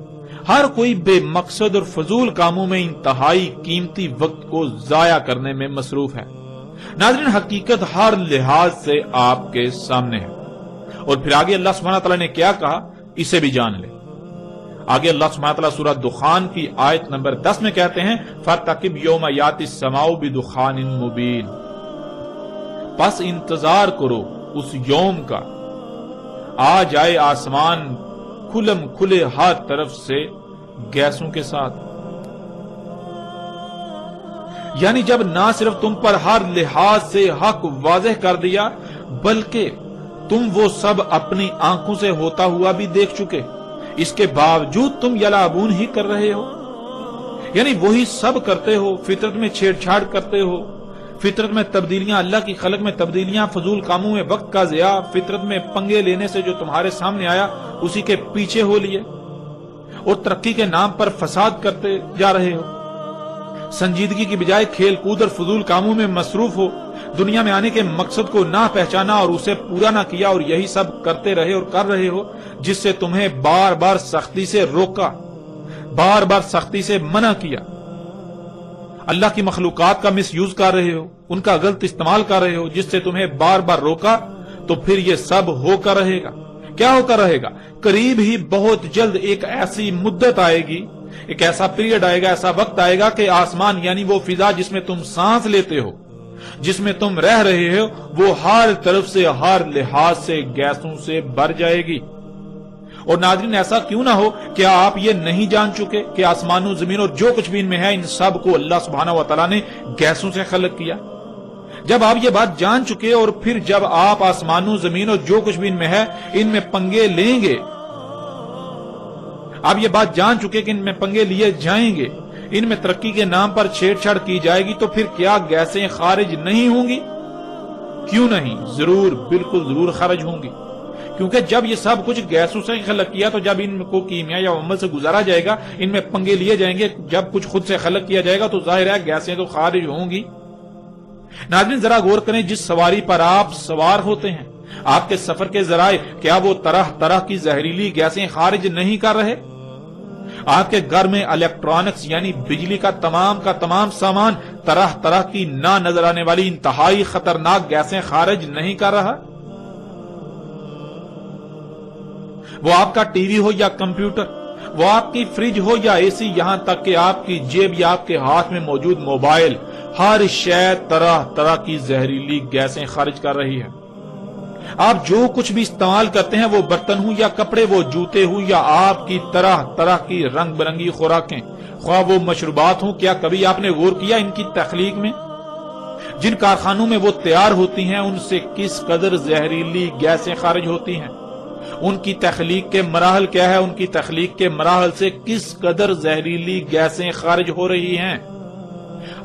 ہر کوئی بے مقصد اور فضول کاموں میں انتہائی قیمتی وقت کو ضائع کرنے میں مصروف ہے۔ ناظرین حقیقت ہر لحاظ سے آپ کے سامنے ہے۔ اور پھر آگے اللہ سبحانہ تعالیٰ نے کیا کہا، اسے بھی جان لے۔ آگے اللہ سبحانہ تعالیٰ سورہ دخان کی آیت نمبر 10 میں کہتے ہیں فَارْتَقِبْ يَوْمَ يَأْتِي السَّمَاءُ بِدُخَانٍ مُبِينٍ، پس انتظار کرو اس یوم کا، آ جائے آسمان کھلم کھلے ہر طرف سے گیسوں کے ساتھ۔ یعنی جب نہ صرف تم پر ہر لحاظ سے حق واضح کر دیا بلکہ تم وہ سب اپنی آنکھوں سے ہوتا ہوا بھی دیکھ چکے، اس کے باوجود تم یلعبون ہی کر رہے ہو، یعنی وہی سب کرتے ہو، فطرت میں چھیڑ چھاڑ کرتے ہو، فطرت میں تبدیلیاں، اللہ کی خلق میں تبدیلیاں، فضول کاموں میں وقت کا ضیاع، فطرت میں پنگے لینے سے جو تمہارے سامنے آیا اسی کے پیچھے ہو لیے، اور ترقی کے نام پر فساد کرتے جا رہے ہو۔ سنجیدگی کی بجائے کھیل کود اور فضول کاموں میں مصروف ہو، دنیا میں آنے کے مقصد کو نہ پہچانا اور اسے پورا نہ کیا، اور یہی سب کرتے رہے اور کر رہے ہو جس سے تمہیں بار بار سختی سے روکا، بار بار سختی سے منع کیا۔ اللہ کی مخلوقات کا مس یوز کر رہے ہو، ان کا غلط استعمال کر رہے ہو جس سے تمہیں بار بار روکا، تو پھر یہ سب ہو کر رہے گا۔ کیا ہو کر رہے گا؟ قریب ہی بہت جلد ایک ایسی مدت آئے گی، ایک ایسا پیریڈ آئے گا، ایسا وقت آئے گا کہ آسمان یعنی وہ فضا جس میں تم سانس لیتے ہو، جس میں تم رہ رہے ہو، وہ ہر طرف سے ہر لحاظ سے گیسوں سے بھر جائے گی۔ اور ناظرین ایسا کیوں نہ ہو، کیا آپ یہ نہیں جان چکے کہ آسمان و زمین اور جو کچھ بھی ان میں ہے، ان سب کو اللہ سبحانہ و تعالیٰ نے گیسوں سے خلق کیا؟ جب آپ یہ بات جان چکے اور پھر جب آپ آسمان و زمین اور جو کچھ بھی ان میں ہے ان میں پنگے لیں گے، آپ یہ بات جان چکے کہ ان میں پنگے لیے جائیں گے، ان میں ترقی کے نام پر چھیڑ چھاڑ کی جائے گی، تو پھر کیا گیسیں خارج نہیں ہوں گی؟ کیوں نہیں، ضرور، بالکل ضرور خارج ہوں گی، کیونکہ جب یہ سب کچھ گیسوں سے خلق کیا تو جب ان کو کیمیا یا عمل سے گزارا جائے گا، ان میں پنگے لیے جائیں گے، جب کچھ خود سے خلق کیا جائے گا تو ظاہر ہے گیسیں تو خارج ہوں گی۔ ناظرین ذرا غور کریں، جس سواری پر آپ سوار ہوتے ہیں، آپ کے سفر کے ذرائع، کیا وہ طرح طرح کی زہریلی گیسیں خارج نہیں کر رہے؟ آپ کے گھر میں الیکٹرانکس یعنی بجلی کا تمام سامان طرح طرح کی نہ نظر آنے والی انتہائی خطرناک گیسیں خارج نہیں کر رہا؟ وہ آپ کا ٹی وی ہو یا کمپیوٹر، وہ آپ کی فریج ہو یا اے سی، یہاں تک کہ آپ کی جیب یا آپ کے ہاتھ میں موجود موبائل، ہر شے طرح طرح کی زہریلی گیسیں خارج کر رہی ہے۔ آپ جو کچھ بھی استعمال کرتے ہیں، وہ برتن ہوں یا کپڑے، وہ جوتے ہوں یا آپ کی طرح طرح کی رنگ برنگی خوراکیں، خواہ وہ مشروبات ہوں، کیا کبھی آپ نے غور کیا ان کی تخلیق میں؟ جن کارخانوں میں وہ تیار ہوتی ہیں ان سے کس قدر زہریلی گیسیں خارج ہوتی ہیں؟ ان کی تخلیق کے مراحل کیا ہے؟ ان کی تخلیق کے مراحل سے کس قدر زہریلی گیسیں خارج ہو رہی ہیں؟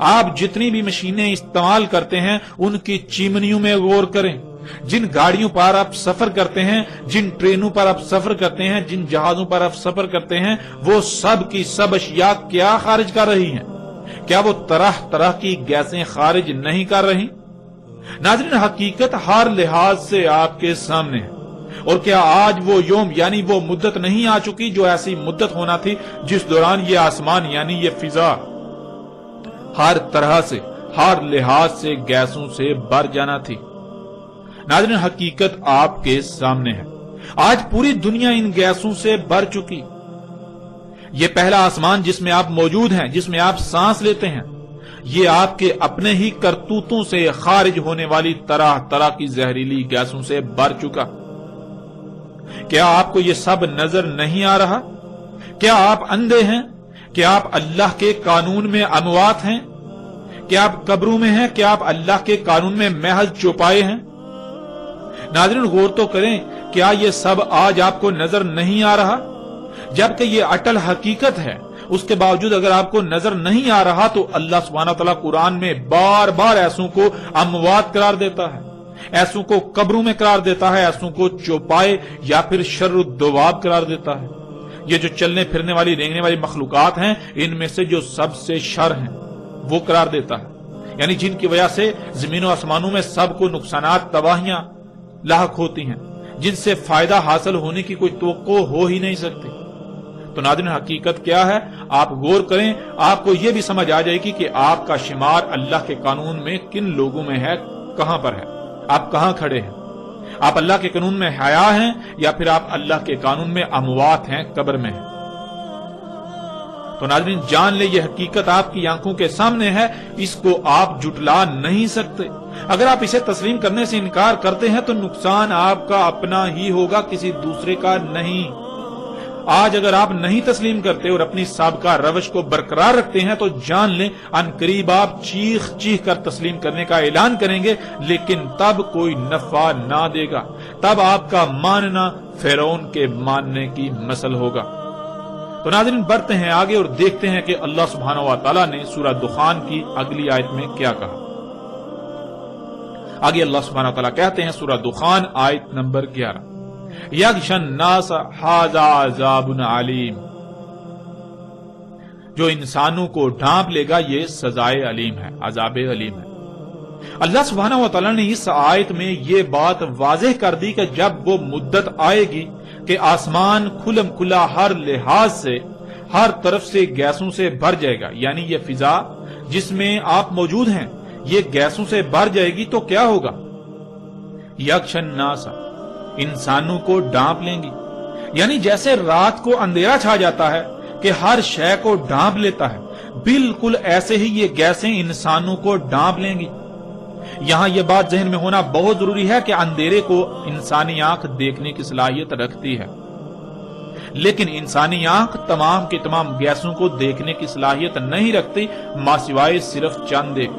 آپ جتنی بھی مشینیں استعمال کرتے ہیں ان کی چمنیوں میں غور کریں، جن گاڑیوں پر آپ سفر کرتے ہیں، جن ٹرینوں پر آپ سفر کرتے ہیں، جن جہازوں پر آپ سفر کرتے ہیں، وہ سب کی سب اشیاء کیا خارج کر رہی ہیں؟ کیا وہ طرح طرح کی گیسیں خارج نہیں کر رہی؟ ناظرین، حقیقت ہر لحاظ سے آپ کے سامنے ہے، اور کیا آج وہ یوم یعنی وہ مدت نہیں آ چکی جو ایسی مدت ہونا تھی جس دوران یہ آسمان یعنی یہ فضا ہر طرح سے، ہر لحاظ سے گیسوں سے بھر جانا تھی؟ ناظرین، حقیقت آپ کے سامنے ہے، آج پوری دنیا ان گیسوں سے بھر چکی۔ یہ پہلا آسمان جس میں آپ موجود ہیں، جس میں آپ سانس لیتے ہیں، یہ آپ کے اپنے ہی کرتوتوں سے خارج ہونے والی طرح طرح کی زہریلی گیسوں سے بھر چکا۔ کیا آپ کو یہ سب نظر نہیں آ رہا؟ کیا آپ اندھے ہیں؟ کیا آپ اللہ کے قانون میں اموات ہیں؟ کیا آپ قبروں میں ہیں؟ کیا آپ اللہ کے قانون میں محض چوپائے ہیں؟ ناظرین، غور تو کریں، کیا یہ سب آج آپ کو نظر نہیں آ رہا؟ جبکہ یہ اٹل حقیقت ہے، اس کے باوجود اگر آپ کو نظر نہیں آ رہا تو اللہ سبحانہ وتعالی قرآن میں بار بار ایسوں کو اموات قرار دیتا ہے، ایسوں کو قبروں میں قرار دیتا ہے، ایسوں کو چوپائے یا پھر شر الدواب قرار دیتا ہے۔ یہ جو چلنے پھرنے والی رینگنے والی مخلوقات ہیں، ان میں سے جو سب سے شر ہیں وہ قرار دیتا ہے، یعنی جن کی وجہ سے زمین و آسمانوں میں سب کو نقصانات، تباہیاں لاحق ہوتی ہیں، جن سے فائدہ حاصل ہونے کی کوئی توقع ہو ہی نہیں سکتی۔ تو ناظرین، حقیقت کیا ہے؟ آپ غور کریں، آپ کو یہ بھی سمجھ آ جائے گی کہ آپ کا شمار اللہ کے قانون میں کن لوگوں میں ہے، کہاں پر ہے، آپ کہاں کھڑے ہیں۔ آپ اللہ کے قانون میں حیا ہیں یا پھر آپ اللہ کے قانون میں اموات ہیں، قبر میں ہیں۔ تو ناظرین، جان لے یہ حقیقت آپ کی آنکھوں کے سامنے ہے، اس کو آپ جھٹلا نہیں سکتے۔ اگر آپ اسے تسلیم کرنے سے انکار کرتے ہیں تو نقصان آپ کا اپنا ہی ہوگا، کسی دوسرے کا نہیں۔ آج اگر آپ نہیں تسلیم کرتے اور اپنی سابقہ روش کو برقرار رکھتے ہیں تو جان لیں ان قریب آپ چیخ چیخ کر تسلیم کرنے کا اعلان کریں گے، لیکن تب کوئی نفع نہ دے گا، تب آپ کا ماننا فرعون کے ماننے کی مثل ہوگا۔ تو ناظرین، بڑھتے ہیں آگے اور دیکھتے ہیں کہ اللہ سبحانہ و تعالیٰ نے سورہ دخان کی اگلی آیت میں کیا کہا۔ آگے اللہ سبحانہ و تعالیٰ کہتے ہیں، سورہ دخان آیت نمبر 11، یغشی الناس ھذا عذاب علیم، جو انسانوں کو ڈھانپ لے گا یہ سزائے علیم ہے، عذاب علیم ہے۔ اللہ سبحانہ و تعالیٰ نے اس آیت میں یہ بات واضح کر دی کہ جب وہ مدت آئے گی کہ آسمان کھلم کھلا ہر لحاظ سے، ہر طرف سے گیسوں سے بھر جائے گا، یعنی یہ فضا جس میں آپ موجود ہیں یہ گیسوں سے بھر جائے گی، تو کیا ہوگا؟ یغشی الناس، انسانوں کو ڈھانپ لیں گی، یعنی جیسے رات کو اندھیرا چھا جاتا ہے کہ ہر شے کو ڈھانپ لیتا ہے، بالکل ایسے ہی یہ گیسیں انسانوں کو ڈھانپ لیں گی۔ یہاں یہ بات ذہن میں ہونا بہت ضروری ہے کہ اندھیرے کو انسانی آنکھ دیکھنے کی صلاحیت رکھتی ہے، لیکن انسانی آنکھ تمام کے تمام گیسوں کو دیکھنے کی صلاحیت نہیں رکھتی، ماں سوائے صرف چند ایک۔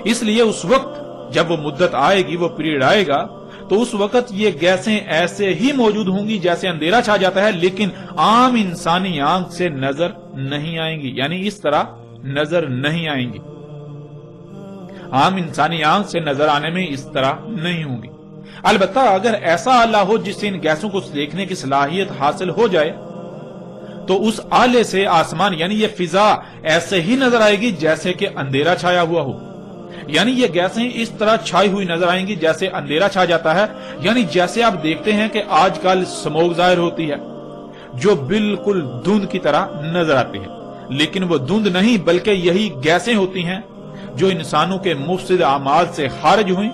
اس لیے اس وقت جب وہ مدت آئے گی، وہ پیریڈ آئے گا، تو اس وقت یہ گیسیں ایسے ہی موجود ہوں گی جیسے اندھیرا چھا جاتا ہے، لیکن عام انسانی آنکھ سے نظر نہیں آئیں گی، یعنی اس طرح نظر نہیں آئیں گی، عام انسانی آنکھ سے نظر آنے میں اس طرح نہیں ہوں گی۔ البتہ اگر ایسا آلہ ہو جس سے ان گیسوں کو دیکھنے کی صلاحیت حاصل ہو جائے تو اس آلے سے آسمان یعنی یہ فضا ایسے ہی نظر آئے گی جیسے کہ اندھیرا چھایا ہوا ہو، یعنی یہ گیسیں اس طرح چھائی ہوئی نظر آئیں گی جیسے اندھیرا چھا جاتا ہے، یعنی جیسے آپ دیکھتے ہیں کہ آج کل سموگ ظاہر ہوتی ہے جو بالکل دھند کی طرح نظر آتی ہے، لیکن وہ دھند نہیں بلکہ یہی گیسیں ہوتی ہیں جو انسانوں کے مفسد اعمال سے خارج ہوئیں،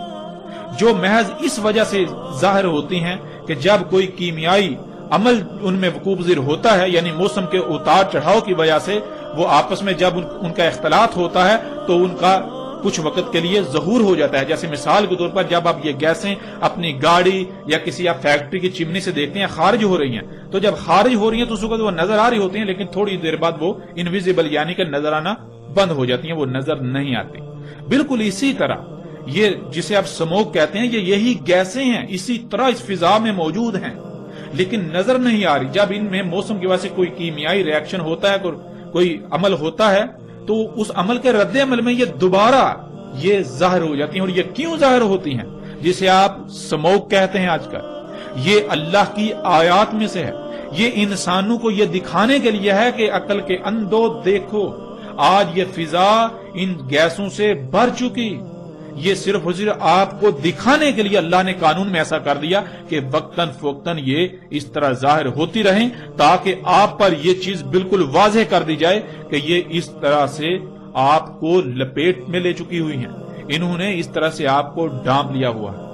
جو محض اس وجہ سے ظاہر ہوتی ہیں کہ جب کوئی کیمیائی عمل ان میں وقوع پذیر ہوتا ہے، یعنی موسم کے اتار چڑھاؤ کی وجہ سے وہ آپس میں جب ان کا اختلاط ہوتا ہے تو ان کا کچھ وقت کے لیے ظہور ہو جاتا ہے۔ جیسے مثال کے طور پر جب آپ یہ گیسیں اپنی گاڑی یا کسی آپ فیکٹری کی چمنی سے دیکھتے ہیں خارج ہو رہی ہیں، تو جب خارج ہو رہی ہیں تو اس وقت وہ نظر آ رہی ہوتی ہیں، لیکن تھوڑی دیر بعد وہ انویزیبل یعنی کہ نظر آنا بند ہو جاتی ہیں، وہ نظر نہیں آتی۔ بالکل اسی طرح یہ جسے آپ سموگ کہتے ہیں یہی گیسیں ہیں، اسی طرح اس فضا میں موجود ہیں لیکن نظر نہیں آ رہی۔ جب ان میں موسم کی وجہ سے کوئی کیمیائی ریاکشن ہوتا ہے، کوئی عمل ہوتا ہے تو اس عمل کے رد عمل میں یہ دوبارہ یہ ظاہر ہو جاتی ہیں. اور یہ کیوں ظاہر ہوتی ہیں؟ جسے آپ سموک کہتے ہیں آج کل، یہ اللہ کی آیات میں سے ہے. یہ انسانوں کو یہ دکھانے کے لیے ہے کہ عقل کے اندھو دیکھو، آج یہ فضا ان گیسوں سے بھر چکی. یہ صرف اور صرف آپ کو دکھانے کے لیے اللہ نے قانون میں ایسا کر دیا کہ وقتاً فوقتاً یہ اس طرح ظاہر ہوتی رہیں، تاکہ آپ پر یہ چیز بالکل واضح کر دی جائے کہ یہ اس طرح سے آپ کو لپیٹ میں لے چکی ہوئی ہیں، انہوں نے اس طرح سے آپ کو ڈانپ لیا ہوا ہے.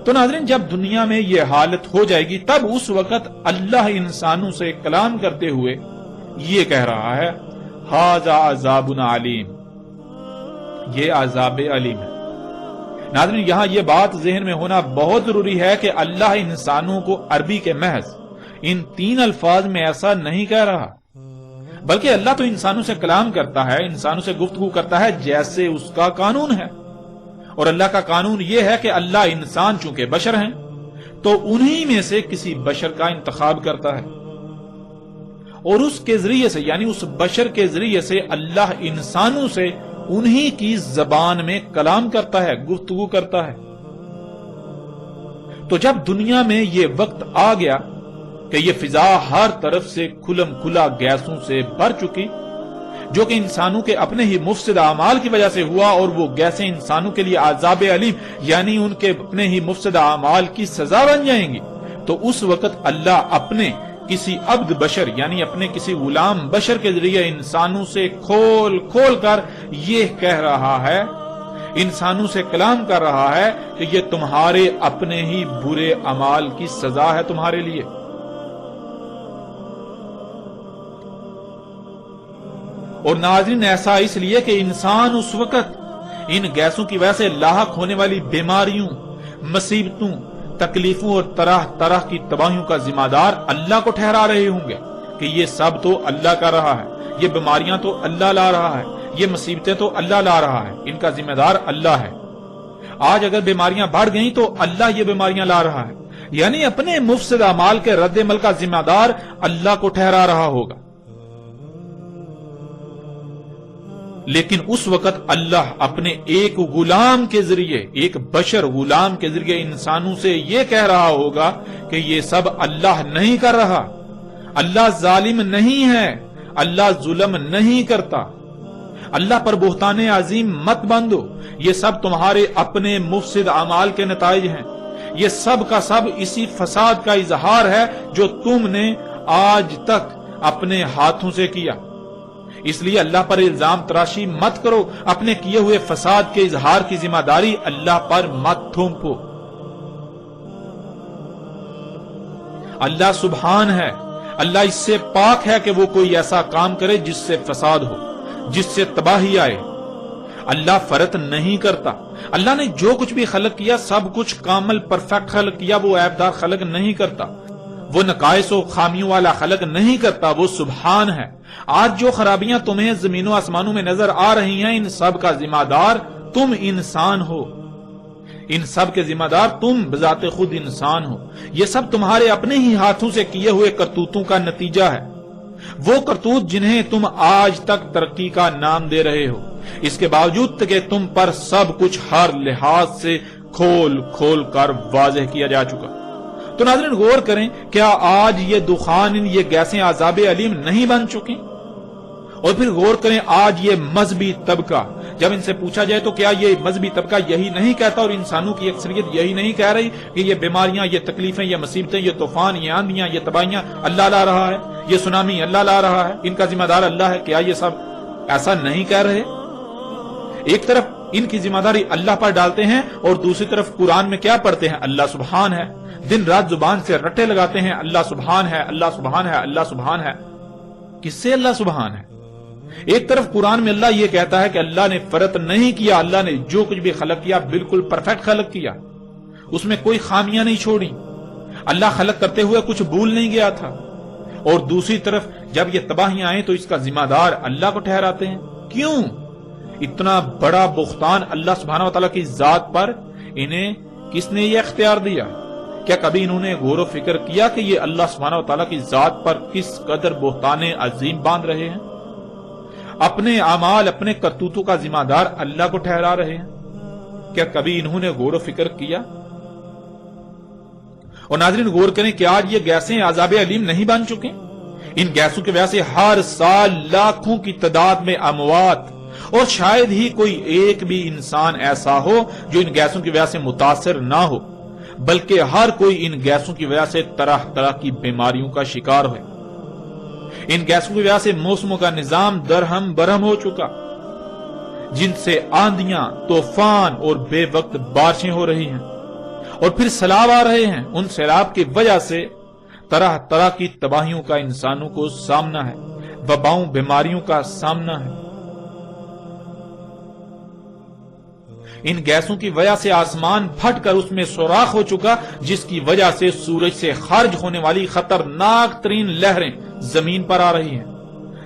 تو ناظرین، جب دنیا میں یہ حالت ہو جائے گی تب اس وقت اللہ انسانوں سے کلام کرتے ہوئے یہ کہہ رہا ہے، ھذا عذاب علیم، یہ عذاب علیم ہے. ناظرین، یہاں یہ بات ذہن میں ہونا بہت ضروری ہے کہ اللہ انسانوں کو عربی کے محض ان 3 الفاظ میں ایسا نہیں کہہ رہا، بلکہ اللہ تو انسانوں سے کلام کرتا ہے، انسانوں سے گفتگو کرتا ہے جیسے اس کا قانون ہے. اور اللہ کا قانون یہ ہے کہ اللہ انسان چونکہ بشر ہیں تو انہی میں سے کسی بشر کا انتخاب کرتا ہے، اور اس کے ذریعے سے یعنی اس بشر کے ذریعے سے اللہ انسانوں سے انہی کی زبان میں کلام کرتا ہے، گفتگو کرتا ہے. تو جب دنیا میں یہ وقت آ گیا کہ یہ فضا ہر طرف سے کھلم کھلا گیسوں سے بھر چکی، جو کہ انسانوں کے اپنے ہی مفسد اعمال کی وجہ سے ہوا، اور وہ گیسیں انسانوں کے لیے عذاب علیم یعنی ان کے اپنے ہی مفسد اعمال کی سزا بن جائیں گی، تو اس وقت اللہ اپنے کسی عبد بشر یعنی اپنے کسی غلام بشر کے ذریعے انسانوں سے کھول کھول کر یہ کہہ رہا ہے، انسانوں سے کلام کر رہا ہے کہ یہ تمہارے اپنے ہی برے اعمال کی سزا ہے تمہارے لیے. اور ناظرین، ایسا اس لیے کہ انسان اس وقت ان گیسوں کی وجہ سے لاحق ہونے والی بیماریوں، مصیبتوں، تکلیفوں اور طرح طرح کی تباہیوں کا ذمہ دار اللہ کو ٹھہرا رہے ہوں گے کہ یہ سب تو اللہ کر رہا ہے، یہ بیماریاں تو اللہ لا رہا ہے، یہ مصیبتیں تو اللہ لا رہا ہے، ان کا ذمہ دار اللہ ہے. آج اگر بیماریاں بڑھ گئیں تو اللہ یہ بیماریاں لا رہا ہے، یعنی اپنے مفسد اعمال کے رد عمل کا ذمہ دار اللہ کو ٹھہرا رہا ہوگا. لیکن اس وقت اللہ اپنے ایک غلام کے ذریعے، ایک بشر غلام کے ذریعے انسانوں سے یہ کہہ رہا ہوگا کہ یہ سب اللہ نہیں کر رہا، اللہ ظالم نہیں ہے، اللہ ظلم نہیں کرتا، اللہ پر بہتان عظیم مت باندھو، یہ سب تمہارے اپنے مفسد اعمال کے نتائج ہیں، یہ سب کا سب اسی فساد کا اظہار ہے جو تم نے آج تک اپنے ہاتھوں سے کیا. اس لیے اللہ پر الزام تراشی مت کرو، اپنے کیے ہوئے فساد کے اظہار کی ذمہ داری اللہ پر مت تھوپو. اللہ سبحان ہے، اللہ اس سے پاک ہے کہ وہ کوئی ایسا کام کرے جس سے فساد ہو، جس سے تباہی آئے. اللہ فرط نہیں کرتا، اللہ نے جو کچھ بھی خلق کیا سب کچھ کامل پرفیکٹ خلق کیا، وہ عیب دار خلق نہیں کرتا، وہ نقائص و خامیوں والا خلق نہیں کرتا، وہ سبحان ہے. آج جو خرابیاں تمہیں زمین و آسمانوں میں نظر آ رہی ہیں ان سب کا ذمہ دار تم انسان ہو، ان سب کے ذمہ دار تم بذات خود انسان ہو. یہ سب تمہارے اپنے ہی ہاتھوں سے کیے ہوئے کرتوتوں کا نتیجہ ہے، وہ کرتوت جنہیں تم آج تک ترقی کا نام دے رہے ہو، اس کے باوجود کہ تم پر سب کچھ ہر لحاظ سے کھول کھول کر واضح کیا جا چکا. تو ناظرین غور کریں، کیا آج یہ دخان، یہ گیسیں عذاب علیم نہیں بن چکی؟ اور پھر غور کریں، آج یہ مذہبی طبقہ، جب ان سے پوچھا جائے تو کیا یہ مذہبی طبقہ یہی نہیں کہتا اور انسانوں کی اکثریت یہی نہیں کہہ رہی کہ یہ بیماریاں، یہ تکلیفیں، یہ مصیبتیں، یہ طوفان، یہ آندیاں، یہ تباہیاں اللہ لا رہا ہے، یہ سونامی اللہ لا رہا ہے، ان کا ذمہ دار اللہ ہے؟ کیا یہ سب ایسا نہیں کہہ رہے؟ ایک طرف ان کی ذمہ داری اللہ پر ڈالتے ہیں اور دوسری طرف قرآن میں کیا پڑھتے ہیں؟ اللہ سبحان ہے. دن رات زبان سے رٹے لگاتے ہیں، اللہ سبحان ہے، اللہ سبحان ہے، اللہ سبحان ہے. کس سے اللہ سبحان ہے؟ ایک طرف قرآن میں اللہ یہ کہتا ہے کہ اللہ نے فرط نہیں کیا، اللہ نے جو کچھ بھی خلق کیا بالکل پرفیکٹ خلق کیا، اس میں کوئی خامیاں نہیں چھوڑی، اللہ خلق کرتے ہوئے کچھ بھول نہیں گیا تھا. اور دوسری طرف جب یہ تباہیاں آئیں تو اس کا ذمہ دار اللہ کو ٹھہراتے ہیں. کیوں؟ اتنا بڑا بہتان اللہ سبحانہ و تعالیٰ کی ذات پر انہیں کس نے یہ اختیار دیا؟ کیا کبھی انہوں نے غور و فکر کیا کہ یہ اللہ سبحانہ و تعالیٰ کی ذات پر کس قدر بہتان عظیم باندھ رہے ہیں؟ اپنے اعمال اپنے کرتوتوں کا ذمہ دار اللہ کو ٹھہرا رہے ہیں؟ کیا کبھی انہوں نے غور و فکر کیا؟ اور ناظرین غور کریں کہ آج یہ گیسیں عذاب علیم نہیں بن چکے؟ ان گیسوں کی وجہ سے ہر سال لاکھوں کی تعداد میں اموات، اور شاید ہی کوئی ایک بھی انسان ایسا ہو جو ان گیسوں کی وجہ سے متاثر نہ ہو، بلکہ ہر کوئی ان گیسوں کی وجہ سے طرح طرح کی بیماریوں کا شکار ہوئے۔ ان گیسوں کی وجہ سے موسموں کا نظام درہم برہم ہو چکا، جن سے آندیاں، طوفان اور بے وقت بارشیں ہو رہی ہیں، اور پھر سیلاب آ رہے ہیں۔ ان سیلاب کی وجہ سے طرح طرح کی تباہیوں کا انسانوں کو سامنا ہے، وباؤں بیماریوں کا سامنا ہے۔ ان گیسوں کی وجہ سے آسمان پھٹ کر اس میں سوراخ ہو چکا، جس کی وجہ سے سورج سے خارج ہونے والی خطرناک ترین لہریں زمین پر آ رہی ہیں،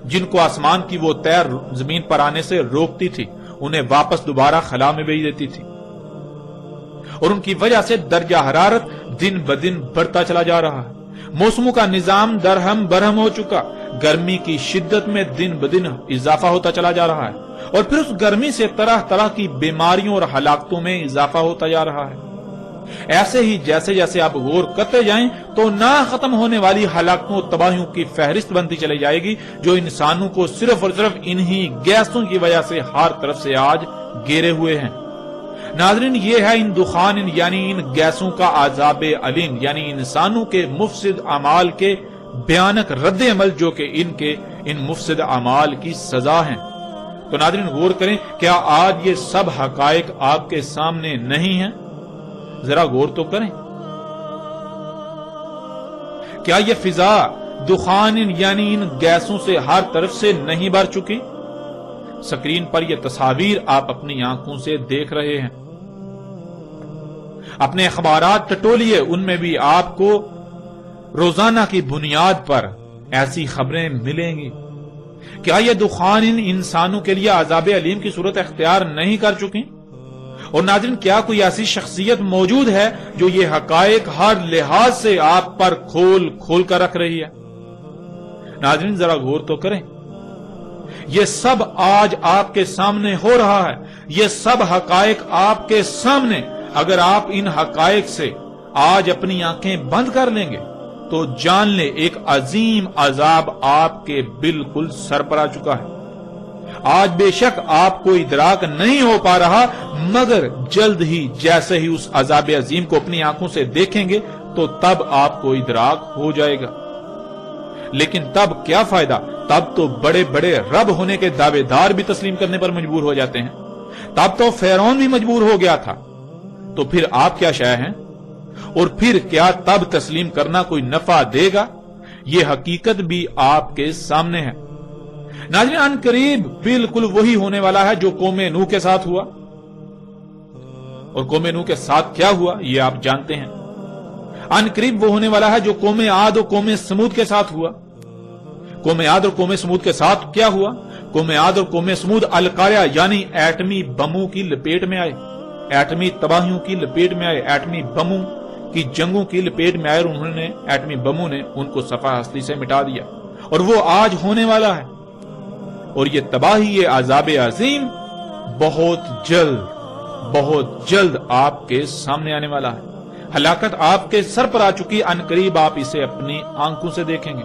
جن کو آسمان کی وہ تیر زمین پر آنے سے روکتی تھی، انہیں واپس دوبارہ خلا میں بھیج دیتی تھی، اور ان کی وجہ سے درجہ حرارت دن بدن بڑھتا چلا جا رہا ہے۔ موسموں کا نظام درہم برہم ہو چکا، گرمی کی شدت میں دن بدن اضافہ ہوتا چلا جا رہا ہے، اور پھر اس گرمی سے طرح طرح کی بیماریوں اور ہلاکتوں میں اضافہ ہوتا جا رہا ہے۔ ایسے ہی جیسے جیسے آپ غور کرتے جائیں تو نہ ختم ہونے والی ہلاکتوں اور تباہیوں کی فہرست بنتی چلی جائے گی، جو انسانوں کو صرف اور صرف انہی گیسوں کی وجہ سے ہر طرف سے آج گھیرے ہوئے ہیں۔ ناظرین یہ ہے ان دخان یعنی ان گیسوں کا عذاب علیم، یعنی انسانوں کے مفسد اعمال کے بھیانک رد عمل، جو کہ ان مفسد اعمال کی سزا ہیں۔ تو ناظرین غور کریں، کیا آج یہ سب حقائق آپ کے سامنے نہیں ہیں؟ ذرا غور تو کریں۔ کیا یہ فضا دخان یعنی ان گیسوں سے ہر طرف سے نہیں بھر چکی؟ سکرین پر یہ تصاویر آپ اپنی آنکھوں سے دیکھ رہے ہیں۔ اپنے اخبارات ٹٹولیے، ان میں بھی آپ کو روزانہ کی بنیاد پر ایسی خبریں ملیں گی۔ کیا یہ دخان ان انسانوں کے لیے عذاب علیم کی صورت اختیار نہیں کر چکی؟ اور ناظرین کیا کوئی ایسی شخصیت موجود ہے جو یہ حقائق ہر لحاظ سے آپ پر کھول کھول کر رکھ رہی ہے؟ ناظرین ذرا غور تو کریں، یہ سب آج آپ کے سامنے ہو رہا ہے، یہ سب حقائق آپ کے سامنے۔ اگر آپ ان حقائق سے آج اپنی آنکھیں بند کر لیں گے تو جان لیں ایک عظیم عذاب آپ کے بالکل سر پر آ چکا ہے۔ آج بے شک آپ کو ادراک نہیں ہو پا رہا، مگر جلد ہی جیسے ہی اس عذاب عظیم کو اپنی آنکھوں سے دیکھیں گے تو تب آپ کو ادراک ہو جائے گا۔ لیکن تب کیا فائدہ؟ تب تو بڑے بڑے رب ہونے کے دعوے دار بھی تسلیم کرنے پر مجبور ہو جاتے ہیں۔ تب تو فرعون بھی مجبور ہو گیا تھا، تو پھر آپ کیا شے ہیں؟ اور پھر کیا تب تسلیم کرنا کوئی نفع دے گا؟ یہ حقیقت بھی آپ کے سامنے ہے۔ ناظرین ان قریب بالکل وہی ہونے والا ہے جو قوم نوح کے ساتھ ہوا، اور قوم نوح کے ساتھ کیا ہوا یہ آپ جانتے ہیں۔ ان قریب وہ ہونے والا ہے جو قوم عاد اور قوم سمود کے ساتھ ہوا۔ قوم عاد اور قوم سمود کے ساتھ کیا ہوا؟ قوم عاد اور قوم سمود القاریہ یعنی ایٹمی بموں کی لپیٹ میں آئے، ایٹمی تباہیوں کی لپیٹ میں آئے، ایٹمی بموں کی جنگوں کی لپیٹ میں آئے، اور انہوں نے ایٹمی بموں نے ان کو صفحہ ہستی سے مٹا دیا، اور وہ آج ہونے والا ہے۔ اور یہ تباہی، یہ عذاب عظیم بہت جلد آپ کے سامنے آنے والا ہے۔ ہلاکت آپ کے سر پر آ چکی، ان قریب آپ اسے اپنی آنکھوں سے دیکھیں گے۔